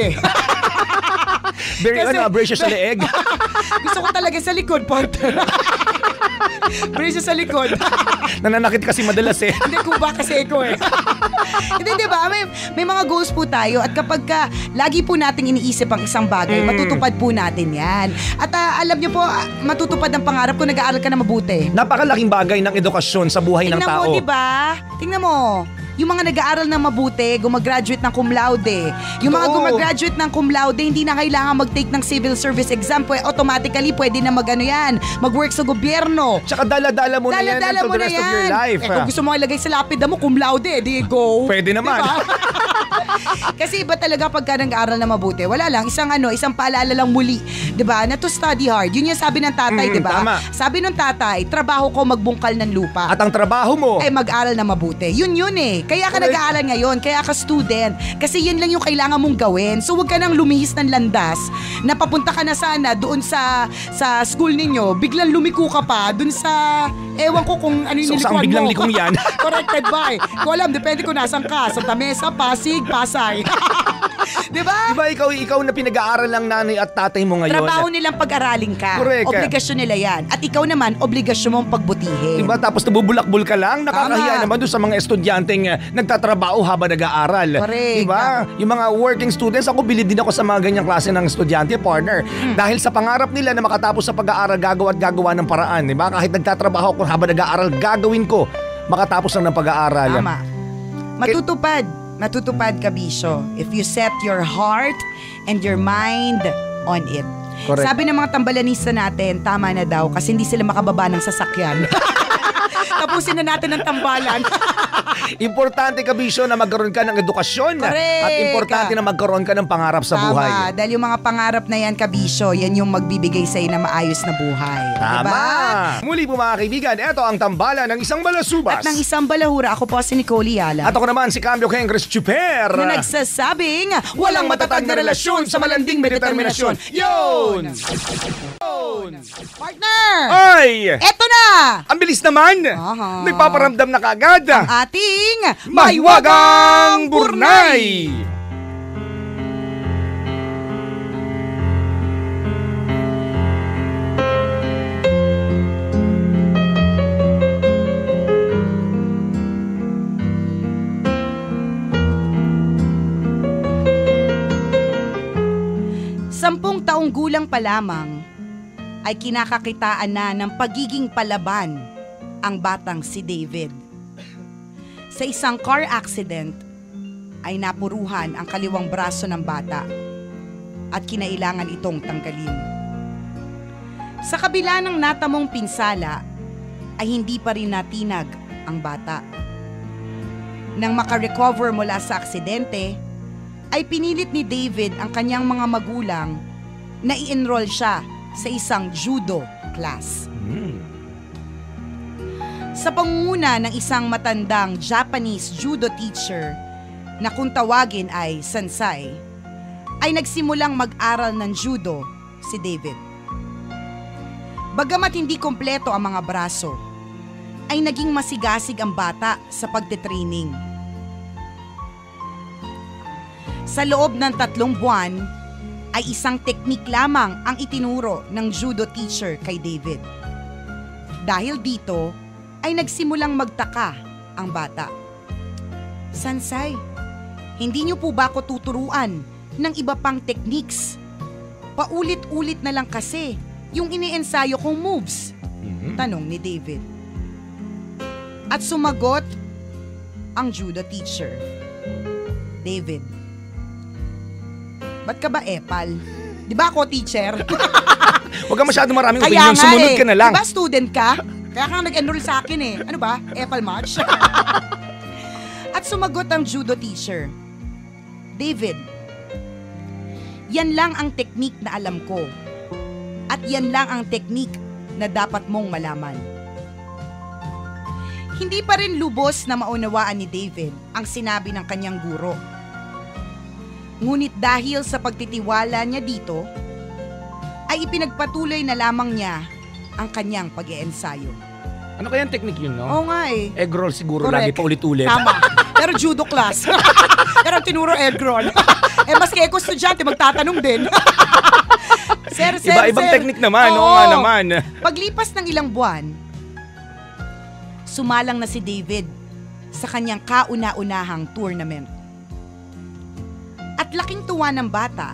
Very braces sa leeg. Gusto ko talaga sa likod, partner. Braces sa likod. Nananakit kasi madalas Hindi, kuba kasi ako Hindi, diba? May mga goals po tayo at kapag lagi po nating iniisip ang isang bagay, matutupad po natin yan. At alam niyo po, matutupad ang pangarap kung nag-aaral ka na mabuti. Napakalaking bagay ng edukasyon sa buhay ng tao. Tingnan mo, diba? Tingnan mo. Yung mga nag-aaral ng mabuti, gumagraduate ng cum laude. Yung mga gumagraduate ng cum laude, hindi na kailangan mag-take ng civil service exam. Automatically, pwede na mag-work sa gobyerno. Tsaka dala-dala mo na yan until the rest of your life. Kung gusto mo ilagay sa lapida mo, cum laude, di go. Pwede naman. Diba? Kasi iba talaga pagka nag-aaral na mabuti. Wala lang, isang paalala lang muli. Diba? Na to study hard. Yun yung sabi ng tatay, diba? Tama. Sabi ng tatay, trabaho ko magbungkal ng lupa. At ang trabaho mo ay mag-aral na mabuti. Yun Kaya ka nag-aaral ngayon, kaya ka student. Kasi yun lang yung kailangan mong gawin. So huwag ka nang lumihis ng landas na papunta ka na sana doon sa school ninyo, biglang lumiko ka pa doon sa, ewan ko kung ano yung nilikuan mo. So biglang likong yan? Corrected ba Kung alam, depende kung nasan ka. Sa Tamesa, Pasig, Pasay. Diba? Diba ikaw na pinag-aaral lang nanay at tatay mo ngayon? Trabaho nilang pag-aralin ka. Correct. Obligasyon nila yan. At ikaw naman, obligasyon mong pagbutihin. Diba? Tapos nabubulakbul ka lang, nakakahiya naman doon sa mga estudyanteng nagtatrabaho habang nag-aaral. Correct. Diba? Yung mga working students, ako bilid din ako sa mga ganyang klase ng estudyante, partner. Dahil sa pangarap nila na makatapos sa pag-aaral, gagawa ng paraan. Diba? Kahit nagtatrabaho ako habang nag-aaral, gagawin ko makatapos lang ng pag-aaral. Tama. Matutupad ka, Bisyo, if you set your heart and your mind on it. Correct. Sabi ng mga tambalanista natin, tama na daw kasi hindi sila makababa ng sasakyan. Tapusin na natin ang tambalan. Importante ka, Bisyo, na magkaroon ka ng edukasyon. Correct. At importante na magkaroon ka ng pangarap sa buhay. Tama. Dahil yung mga pangarap na yan, Kabisyo, yan yung magbibigay sa'yo na maayos na buhay. Tama. Diba? Muli po mga kaibigan, ito ang tambalan ng isang balasubas. At ng isang balahura, ako po si Nicole Yala. At ako naman si Cambio Kengres Chuper. Na nagsasabing, walang matatag na relasyon sa malanding may determinasyon. Yun! Partner! Ay! Eto na! Ang bilis naman! Aha. Nagpaparamdam na kaagad! Ang ating Mahiwagang Burnay! Sampung taong gulang pa lamang ay kinakakitaan na ng pagiging palaban ang batang si David. Sa isang car accident ay napuruhan ang kaliwang braso ng bata at kinailangan itong tanggalin. Sa kabila ng natamong pinsala ay hindi pa rin natinag ang bata. Nang makarecover mula sa aksidente, ay pinilit ni David ang kanyang mga magulang na i-enroll siya sa isang judo class. Sa pangunguna ng isang matandang Japanese judo teacher na kung tawagin ay sensei, ay nagsimulang mag-aral ng judo si David. Bagamat hindi kompleto ang mga braso, ay naging masigasig ang bata sa pagtitraining. Sa loob ng 3 buwan, ay isang teknik lamang ang itinuro ng judo teacher kay David. Dahil dito, ay nagsimulang magtaka ang bata. Sansay, hindi niyo po ba ako tuturuan ng iba pang techniques? Paulit-ulit na lang kasi yung iniensayo kong moves. Tanong ni David. At sumagot ang judo teacher. David, ba't ka ba epal? Di ba ako teacher? Huwag ka masyado maraming Kaya opinion, nga sumunod ka na lang. Di ba student ka? Kaya ka nag-enroll sa akin eh. Ano ba? Epal match? At sumagot ang judo teacher. David, yan lang ang teknik na alam ko. At yan lang ang teknik na dapat mong malaman. Hindi pa rin lubos na maunawaan ni David ang sinabi ng kanyang guro. Ngunit dahil sa pagtitiwala niya dito, ay ipinagpatuloy na lamang niya ang kanyang pag-iensayo. Ano kayang technique yun, no? Oo nga eh. Egg roll siguro, Correct. lagi pa ulit-ulit. Tama. Pero judo class. Pero ang tinuro egg roll. Maski ako estudyante, magtatanong din. Sir, Iba-ibang technique naman, Oo. oo nga naman. Paglipas ng ilang buwan, sumalang na si David sa kanyang kauna-unahang tournament. At laking tuwa ng bata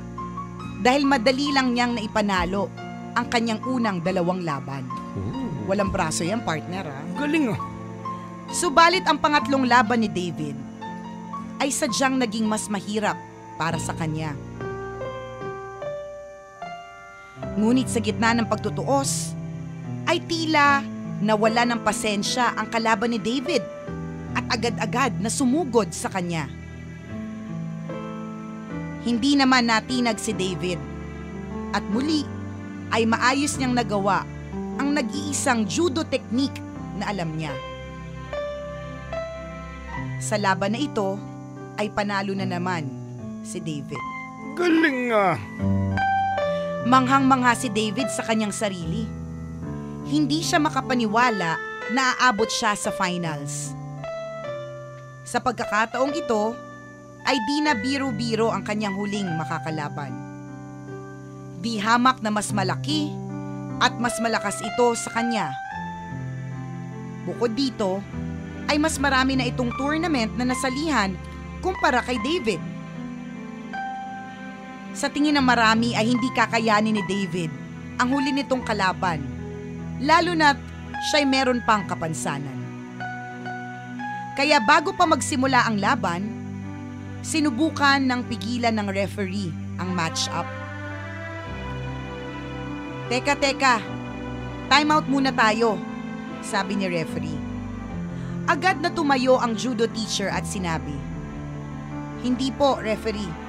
dahil madali lang niyang naipanalo ang kanyang unang 2 laban. Walang braso yan, partner, ha? Galing, oh. Subalit ang pangatlong laban ni David ay sadyang naging mas mahirap para sa kanya. Ngunit sa gitna ng pagtutuos, ay tila nawala ng pasensya ang kalaban ni David at agad-agad na sumugod sa kanya. Hindi naman natinag si David at muli ay maayos niyang nagawa ang nag-iisang judo technique na alam niya. Sa laban na ito ay panalo na naman si David. Galing, ah. Manghang-mangha si David sa kanyang sarili. Hindi siya makapaniwala na aabot siya sa finals. Sa pagkakataong ito, ay di na biro-biro ang kanyang huling makakalaban. Di hamak na mas malaki at mas malakas ito sa kanya. Bukod dito, ay mas marami na itong tournament na nasalihan kumpara kay David. Sa tingin ng marami ay hindi kakayanin ni David ang huli nitong kalaban, lalo na't siya'y meron pang kapansanan. Kaya bago pa magsimula ang laban, sinubukan ng pigilan ng referee ang match-up. Teka, time out muna tayo, sabi ni referee. Agad na tumayo ang judo teacher at sinabi, "Hindi po, referee.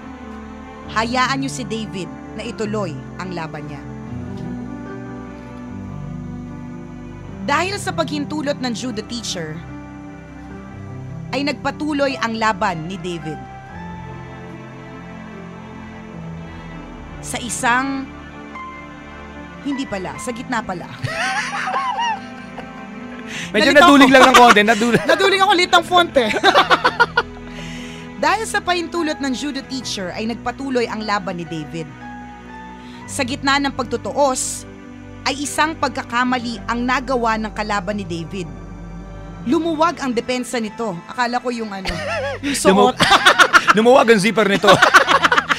Hayaan niyo si David na ituloy ang laban niya." Dahil sa paghintulot ng judo teacher, ay nagpatuloy ang laban ni David. Sa sa gitna pala. Medyo Nalito naduling ako. lang ng konti. Naduling ako litang font eh. Dahil sa pahintulot ng judo teacher ay nagpatuloy ang laban ni David. Sa gitna ng pagtutuos, ay isang pagkakamali ang nagawa ng kalaban ni David. Lumuwag ang depensa nito. Akala ko yung yung suot. Lumuwag ang zipper nito.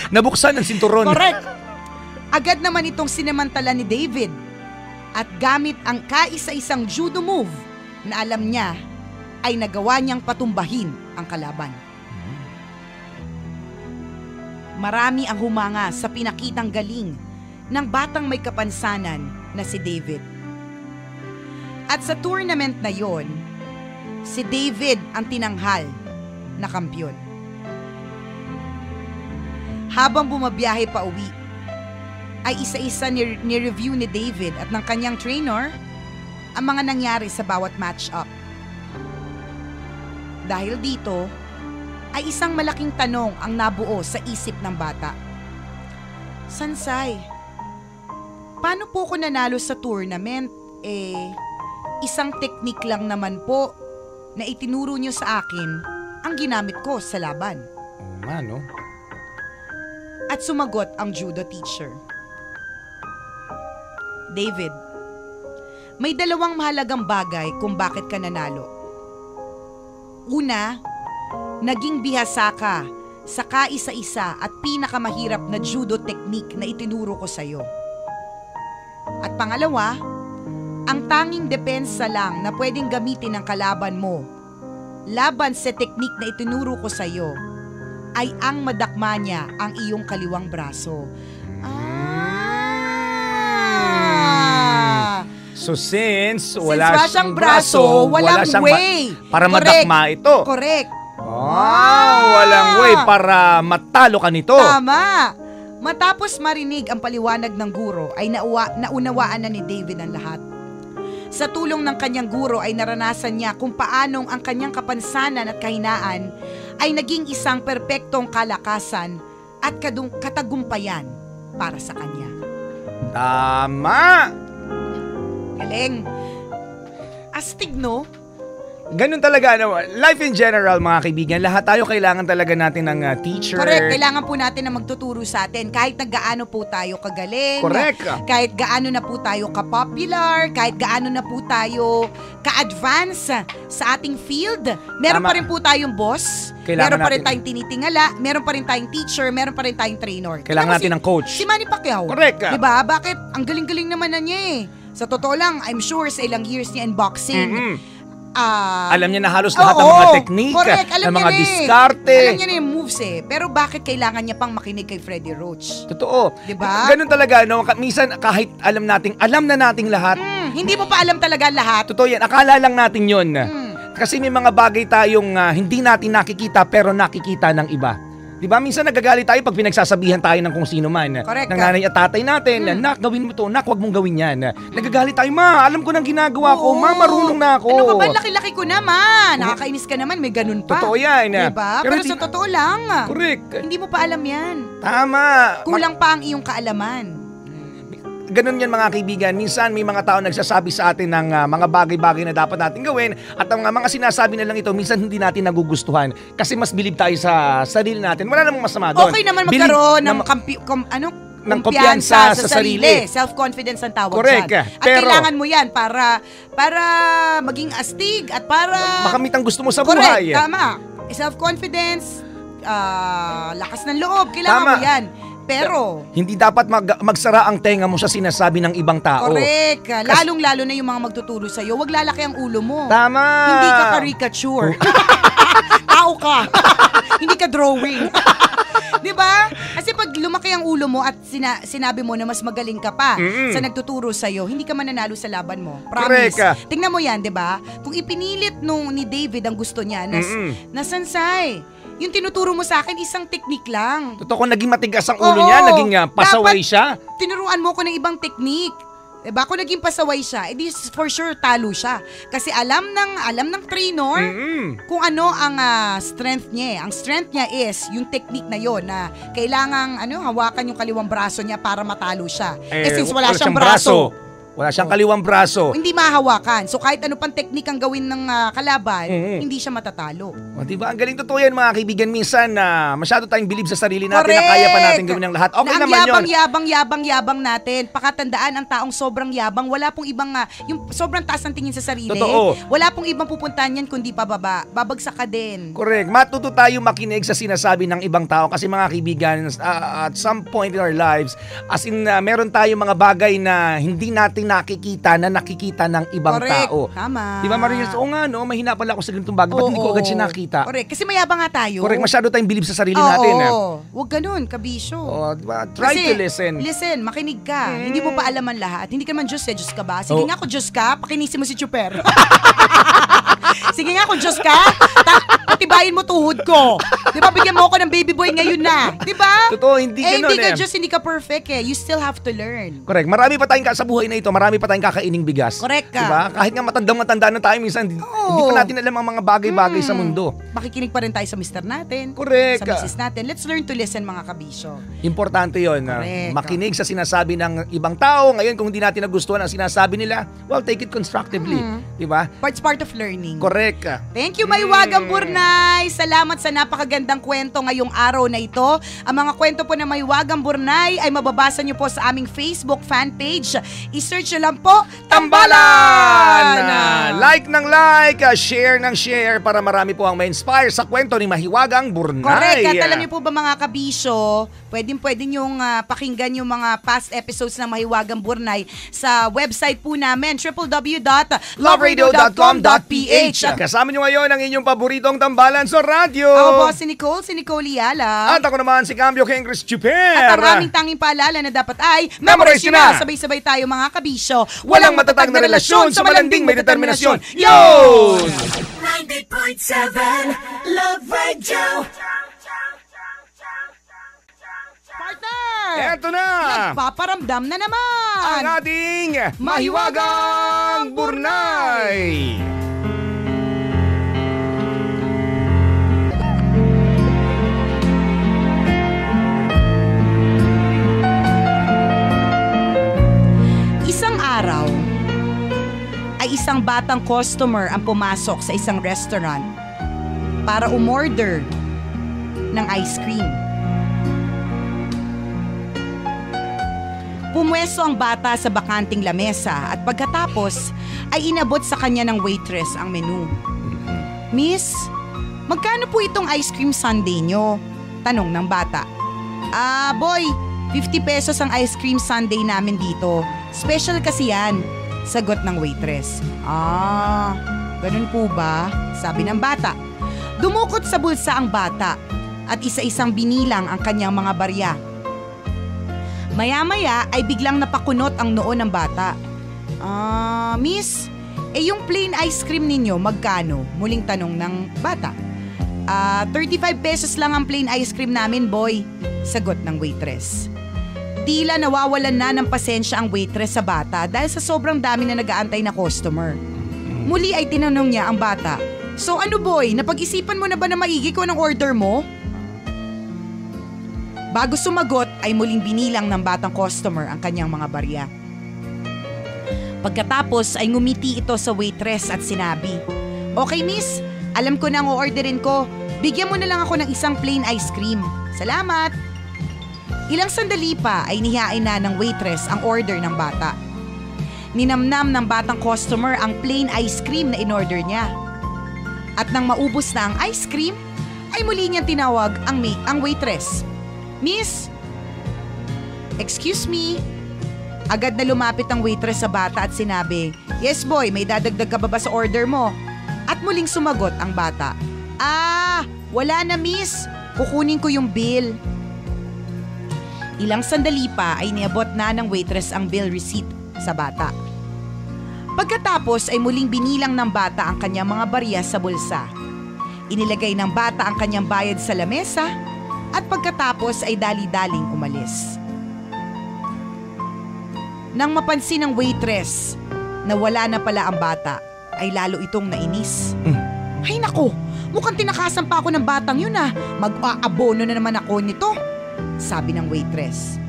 Nabuksan ang sinturon. Correct. Agad naman itong sinamantala ni David at gamit ang kaisa-isang judo move na alam niya ay nagawa niyang patumbahin ang kalaban. Marami ang humanga sa pinakitang galing ng batang may kapansanan na si David. At sa tournament na yon, si David ang tinanghal na kampyon. Habang bumabiyahe pa uwi, ay isa-isa ni-review ni David at ng kanyang trainer ang mga nangyari sa bawat match-up. Dahil dito, ay isang malaking tanong ang nabuo sa isip ng bata. Sansay, paano po ko nanalo sa tournament? Isang teknik lang naman po na itinuro niyo sa akin ang ginamit ko sa laban. Oo nga, no? At sumagot ang judo teacher. David, may dalawang mahalagang bagay kung bakit ka nanalo. Una, naging bihasa ka sa kaisa-isa at pinakamahirap na judo technique na itinuro ko sa'yo. At pangalawa, ang tanging depensa lang na pwedeng gamitin ng kalaban mo laban sa technique na itinuro ko sa'yo ay ang madakma niya ang iyong kaliwang braso. So since Wala siyang braso, walang siyang way. para Correct. madakma ito. Correct. Walang way para matalo ka nito. Tama. Matapos marinig ang paliwanag ng guro ay naunawaan na ni David ang lahat. Sa tulong ng kanyang guro ay naranasan niya kung paanong ang kanyang kapansanan at kahinaan ay naging isang perpektong kalakasan at katagumpayan para sa kanya. Tama! Galing. Astig, no? Ganun talaga, life in general, mga kaibigan, lahat tayo kailangan talaga natin ng teacher. Correct. Kailangan po natin na magtuturo sa atin kahit na gaano po tayo kagaling. Correct. Kahit gaano na po tayo ka-popular, kahit gaano na po tayo ka-advance sa ating field. Meron Tama. pa rin po tayong boss. Kailangan meron pa rin natin. tayong tinitingala. Meron pa rin tayong teacher. Meron pa rin tayong trainer. Kailangan natin ng coach. Si Manny Pacquiao. Correct. Diba? Bakit? Ang galing-galing naman na niya eh. Sa totoo lang, I'm sure sa ilang years niya in boxing, Alam niya na halos lahat ng mga teknik, ng mga diskarte. Alam niya na yung moves eh. Pero bakit kailangan niya pang makinig kay Freddie Roach? Totoo. Diba? Ganun talaga, no? Minsan kahit alam na nating lahat. Hindi mo pa alam talaga lahat. Totoo yan. Akala lang natin yun. Kasi may mga bagay tayong hindi natin nakikita pero nakikita ng iba. Diba? Minsan nagagalit tayo pag pinagsasabihan tayo ng kung sino man. Correct. Ng nanay at tatay natin. Nak, gawin mo to. Nak, wag mong gawin yan. Nagagalit tayo. Ma, alam ko nang ginagawa ko. Ma, marunong na ako. Ano ka ba? Laki-laki ko naman. Nakakainis ka naman. May ganun pa. Totoo yan. Diba? Pero sa totoo lang. Correct. Hindi mo pa alam yan. Tama. Kulang pa ang iyong kaalaman. Ganun yan, mga kaibigan. Minsan may mga tao nagsasabi sa atin ng mga bagay-bagay na dapat natin gawin at ang mga sinasabi na lang ito, minsan hindi natin nagugustuhan kasi mas bilib tayo sa sarili natin. Wala namang masama doon. Okay naman magkaroon ng kumpiyansa sa sarili. Self-confidence ang tawag Correct. dyan. At Pero kailangan mo yan para maging astig at para makamit ang gusto mo sa correct, buhay. Tama. Self-confidence, lakas ng loob, kailangan Tama. mo yan. Pero hindi dapat magsara ang tenga mo sa sinasabi ng ibang tao. correct. Lalong-lalo na yung mga magtuturo sa'yo, wag lalaki ang ulo mo. Tama. Hindi ka caricature. Tao ka. Hindi ka drawing. Di ba? Kasi pag lumaki ang ulo mo at sinabi mo na mas magaling ka pa sa nagtuturo sa'yo, hindi ka mananalo sa laban mo. Promise. Correct. Tingnan mo yan, di ba? Kung ipinilit ni David ang gusto niya na Sansay, yung tinuturo mo sa akin, isang teknik lang. Totoo, kung naging matigas ang ulo niya, naging pasaway siya. Tinuruan mo ko ng ibang teknik. Diba? Kung naging pasaway siya, edi for sure talo siya. Kasi alam ng trainer kung ano ang strength niya. Ang strength niya is yung technique na yon na kailangang hawakan yung kaliwang braso niya para matalo siya. Since wala siyang braso, wala siyang kaliwang braso. hindi mahawakan. So kahit ano pang teknik ang gawin ng kalaban, hindi siya matatalo. O, diba? Ang galing, totoo yan, mga kaibigan. Minsan, masyado tayong bilib sa sarili natin Correct. na kaya pa natin gawin ang lahat. Okay na naman yun. yabang natin. Pakatandaan ang taong sobrang yabang. Wala pong ibang, yung sobrang taas ng tingin sa sarili. Totoo. Wala pong ibang pupuntahan yan kundi pababa. Babagsak ka din. Correct. Matuto tayo makinig sa sinasabi ng ibang tao kasi, mga kaibigan, at some point in our lives, as in, meron tayong mga bagay na hindi natin nakikita ng ibang Correct. tao. Tama. Diba, Marius? Oo nga, no? Mahina pala ako sa ganitong bagay. Ba't hindi ko agad siya nakita? Correct. Kasi mayabang nga tayo. Correct. Masyado tayong bilib sa sarili natin. Oo. Huwag ganun, kabisyo. Oh, diba? Try to listen. Listen, makinig ka. Hindi mo pa alaman lahat. Hindi ka naman Diyos Diyos ka ba? Sige nga kung Diyos ka, pakinisin mo si Chuper. Sige nga kung Diyos ka, patibayin mo tuhod ko. Di ba, bigyan mo ako ng baby boy ngayon na. Di ba? Totoo, hindi ganun Hindi ka Diyos, hindi ka perfect eh. You still have to learn. Correct. Marami pa tayong sa buhay na ito, marami pa tayong kakaining bigas. Correct ka. Diba? Kahit nga matanda na tayo, minsan hindi pa natin alam ang mga bagay-bagay sa mundo. Makikinig pa rin tayo sa mister natin. Correct. Sa misis natin. Let's learn to listen, mga kabisyo. Importante yun. Correct. Makinig sa sinasabi ng ibang tao. Ngayon, kung hindi natin nagustuhan ang sinasabi nila, well, take it constructively. Diba? It's part of learning. Correct. Thank you, Maywagang Burnay. Salamat sa napakagandang kwento ngayong araw na ito. Ang mga kwento po na Maywagang Burnay ay mababasa nyo po sa aming Facebook fan page. I-search nyo lang po, Tambalan! Like ng like, share ng share para marami po ang ma-inspire sa kwento ni Mahiwagang Burnay. Correct. At alam niyo po ba mga kabisyo, pwedeng yung pakinggan yung mga past episodes ng Mahiwagang Burnay sa website po namin, www.loveradio.com.ph. Kasama nyo ngayon ang inyong paboritong tambalan sa radyo. Ako po si Nicole Yala. At ako naman si Cambio Kengris Chuper. At ang aming tanging paalala na dapat ay memorize nyo na. Sabay-sabay tayo mga kabisyo. Walang matatag na relasyon sa malanding may determinasyon. Yun! 90.7 Love Radio. Partner! Eto na! Nagpaparamdam na naman! Ang ating Mahiwagang Burnay! Isang araw, ay isang batang customer ang pumasok sa isang restaurant para umorder ng ice cream. Pumwesto ang bata sa bakanting lamesa at pagkatapos ay inabot sa kanya ng waitress ang menu. Miss, magkano po itong ice cream sundae nyo? Tanong ng bata. Boy, 50 pesos ang ice cream sundae namin dito. Special kasi yan, sagot ng waitress. Ganun po ba? Sabi ng bata. Dumukot sa bulsa ang bata at isa-isang binilang ang kanyang mga barya. Maya-maya ay biglang napakunot ang noo ng bata. Miss, yung plain ice cream ninyo, magkano? Muling tanong ng bata. 35 pesos lang ang plain ice cream namin, boy, sagot ng waitress. Tila nawawalan na ng pasensya ang waitress sa bata dahil sa sobrang dami na nag-aantay na customer. Muli ay tinanong niya ang bata, so ano boy, napag-isipan mo na ba na maigi ko ng order mo? Bago sumagot ay muling binilang ng batang customer ang kanyang mga barya. Pagkatapos ay ngumiti ito sa waitress at sinabi, "Okay miss, alam ko na ang orderin ko. Bigyan mo na lang ako ng isang plain ice cream. Salamat." Ilang sandali pa ay nihain na ng waitress ang order ng bata. Ninamnam ng batang customer ang plain ice cream na in-order niya. At nang maubos na ang ice cream, ay muli niyang tinawag ang waitress. "Miss, excuse me." Agad na lumapit ang waitress sa bata at sinabi, "Yes boy, may dadagdag ka ba sa order mo?" At muling sumagot ang bata, "Wala na miss, kukunin ko yung bill." Ilang sandali pa ay niabot na ng waitress ang bill receipt sa bata. Pagkatapos ay muling binilang ng bata ang kanyang mga barya sa bulsa. Inilagay ng bata ang kanyang bayad sa lamesa at pagkatapos ay dali-daling umalis. Nang mapansin ng waitress na wala na pala ang bata, ay lalo itong nainis. Ay nako, mukhang tinakasan pa ako ng batang yun Mag-aabono na naman ako nito, sabi ng waitress.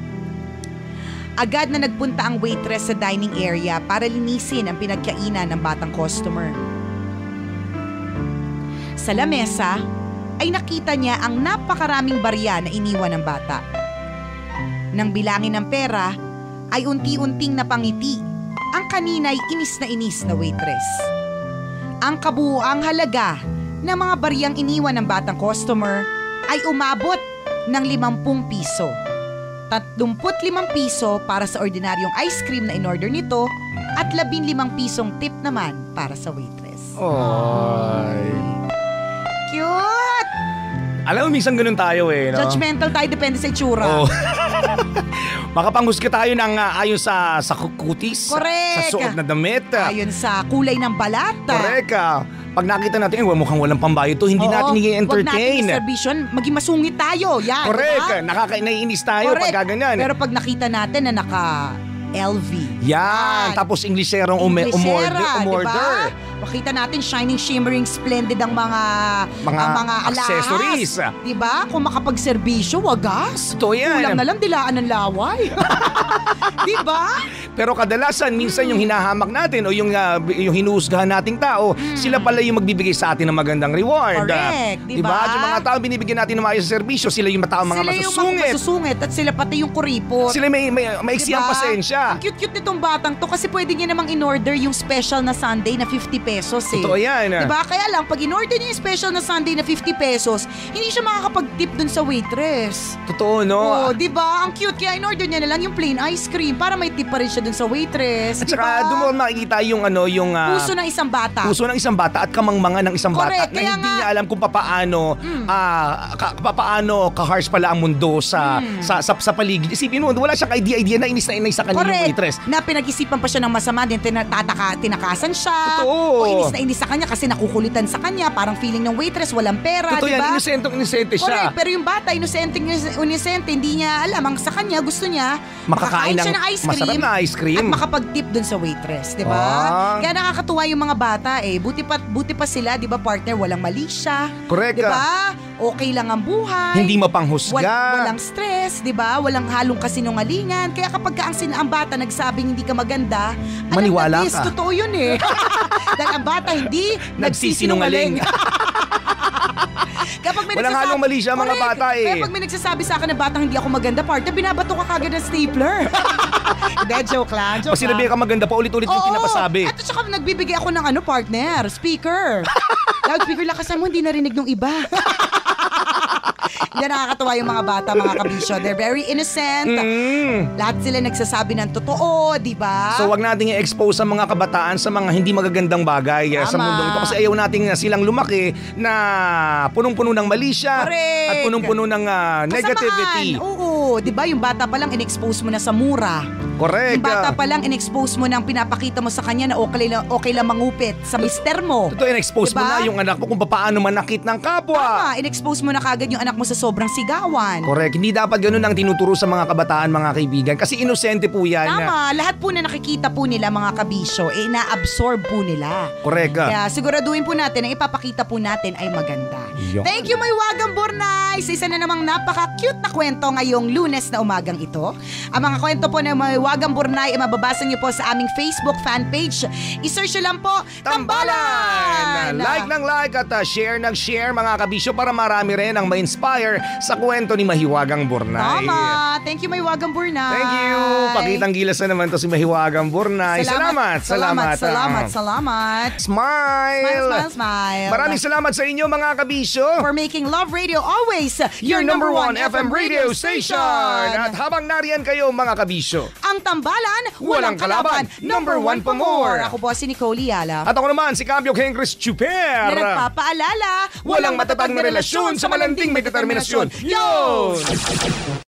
Agad na nagpunta ang waitress sa dining area para linisin ang pinagkainan ng batang customer. Sa lamesa, ay nakita niya ang napakaraming barya na iniwan ng bata. Nang bilangin ng pera, ay unti-unting napangiti ang kanina'y inis na waitress. Ang kabuuang halaga ng mga baryang iniwan ng batang customer ay umabot ng 50 piso. 35 piso para sa ordinaryong ice cream na in-order nito at 15 pisong tip naman para sa waitress. Cute! Alam mo, minsan ganun tayo no? Judgmental tayo, depende sa itsura. Makapanghusga tayo ng ayon sa kutis. Correct. Sa suot na damit. Ayon sa kulay ng balat. Correct. Pag nakita natin, mukhang walang pambayad to, hindi natin i-entertain. Huwag natin servisyon, maging masungit tayo. Yan. Correct. Naiinis tayo pag ganyan. Pero pag nakita natin na naka LV. Yan. Tapos Ingleserong umorder. Diba? Makita natin shining, shimmering, splendid ang mga alahas. accessories. Diba? Kung makapagserbisyo, wagas. Totoo yan. Kulang na lang dilaan ng laway. Diba? Pero kadalasan, minsan yung hinahamak natin o yung hinuhusgahan nating tao, sila pala yung magbibigay sa atin ng magandang reward. Correct, diba? Diba? Yung mga tao binibigyan natin ng maayos na serbisyo, sila yung mga Sila yung mga masusungit at sila pati yung kuripot. Sila may maiksi ang pasensya. Ang cute-cute nitong batang to kasi pwede niya namang in-order yung special na sundae na 50 pesos eh. Totoo yan. Diba? Kaya lang, pag in-order niya yung special na sundae na 50 pesos, hindi siya makakapag-tip dun sa waitress. Totoo, no? Oh, diba? Ang cute. Kaya in-order niya na lang yung plain ice cream para may tip pa rin siya dun sa waitress. At saka doon mo makikita yung puso ng isang bata. Puso ng isang bata at kamangmangan ng isang Correct, bata na kaya hindi nga- niya alam kung papaano ka-harsh pala ang mundo sa paligid. Isipin mo, wala siyang idea na inis sa kanya yung waitress. Na pinag-isipan pa siya ng masama din, tinakasan siya. Totoo. O inis sa kanya kasi nakukulitan sa kanya. Parang feeling ng waitress, walang pera, Totoo diba? yan, inosente siya. Correct, pero yung bata, inosente, hindi niya alam. Ang sa kanya, gusto niya, Makakain siya ng ng ice masarap cream. na ice cream. At makapag-tip dun sa waitress, di ba? Ah. Kaya nakakatuwa yung mga bata eh. Buti pa sila, di ba partner, walang mali siya. Correct. Di ba? Okay lang ang buhay. Hindi mapanghusga. Walang stress, di ba? Walang halong kasinungalingan. Kaya kapag ang bata nagsabing hindi ka maganda, Maniwala alam na, ka. totoo yun eh. Dahil ang bata hindi nagsisinungaling. Kapag may Walang halong mali siya, mga Correct. bata eh. Kaya pag may nagsasabi sa akin na batang hindi ako maganda, partner, binabato ka kagad ng stapler. Hindi, joke lang. O sinabi ka maganda pa ulit-ulit yung pinapasabi. At saka nagbibigay ako ng partner, speaker. Loudspeaker, lakasan mo, hindi narinig nung iba. Hindi, nakakatawa yung mga bata, mga kabisyo. They're very innocent. Lahat sila nagsasabi ng totoo, di ba? So wag nating i-expose ang mga kabataan sa mga hindi magagandang bagay sa Tama. mundong ito kasi ayaw nating silang lumaki na punong-puno ng mali siya Correct. at punong-puno ng negativity. Kasamaan. Oo, di ba? Yung bata pa lang in-expose mo na sa mura. Correct. Yung bata pa lang in-expose mo nang pinapakita mo sa kanya na okay lang mangupit sa mister mo. Totoo, in-expose mo Diba? na yung anak mo kung paano manakit ng kapwa. Tama, in-expose mo na kagad yung anak mo sa sobrang sigawan. Correct. Hindi dapat ganun ang tinuturo sa mga kabataan, mga kaibigan. Kasi inosente po yan. Tama, lahat po na nakikita po nila mga kabisyo, na-absorb po nila. Correct. Kaya siguraduhin po natin na ipapakita po natin ay maganda. Yun. Thank you, Maywagang Bornay! Sa isa na namang napaka-cute na kwento ngayong Lunes na umagang ito. Ang mga kwento po ng Maywagang Bornay ay mababasa niyo po sa aming Facebook fan page. I-search nyo lang po, Tambalan! Like ng like at share ng share mga kabisyo para marami rin ang ma-inspire sa kwento ni Mahiwagang Bornay. Tama! Thank you, Maywagang Bornay! Thank you! Pakitang gilas na naman to si Mahiwagang Bornay. Salamat! Salamat! Smile! Smile, smile. Maraming salamat sa inyo mga kabisyo. For making Love Radio always Your number one FM radio station. At habang nariyan kayo mga kabisyo, ang tambalan, walang kalaban, number one pa more. Ako po si Nicole Yala. At ako naman si Cambio Henry Chuper. Na nagpapaalala, Walang matatag na relasyon sa malanding may determinasyon. Yun!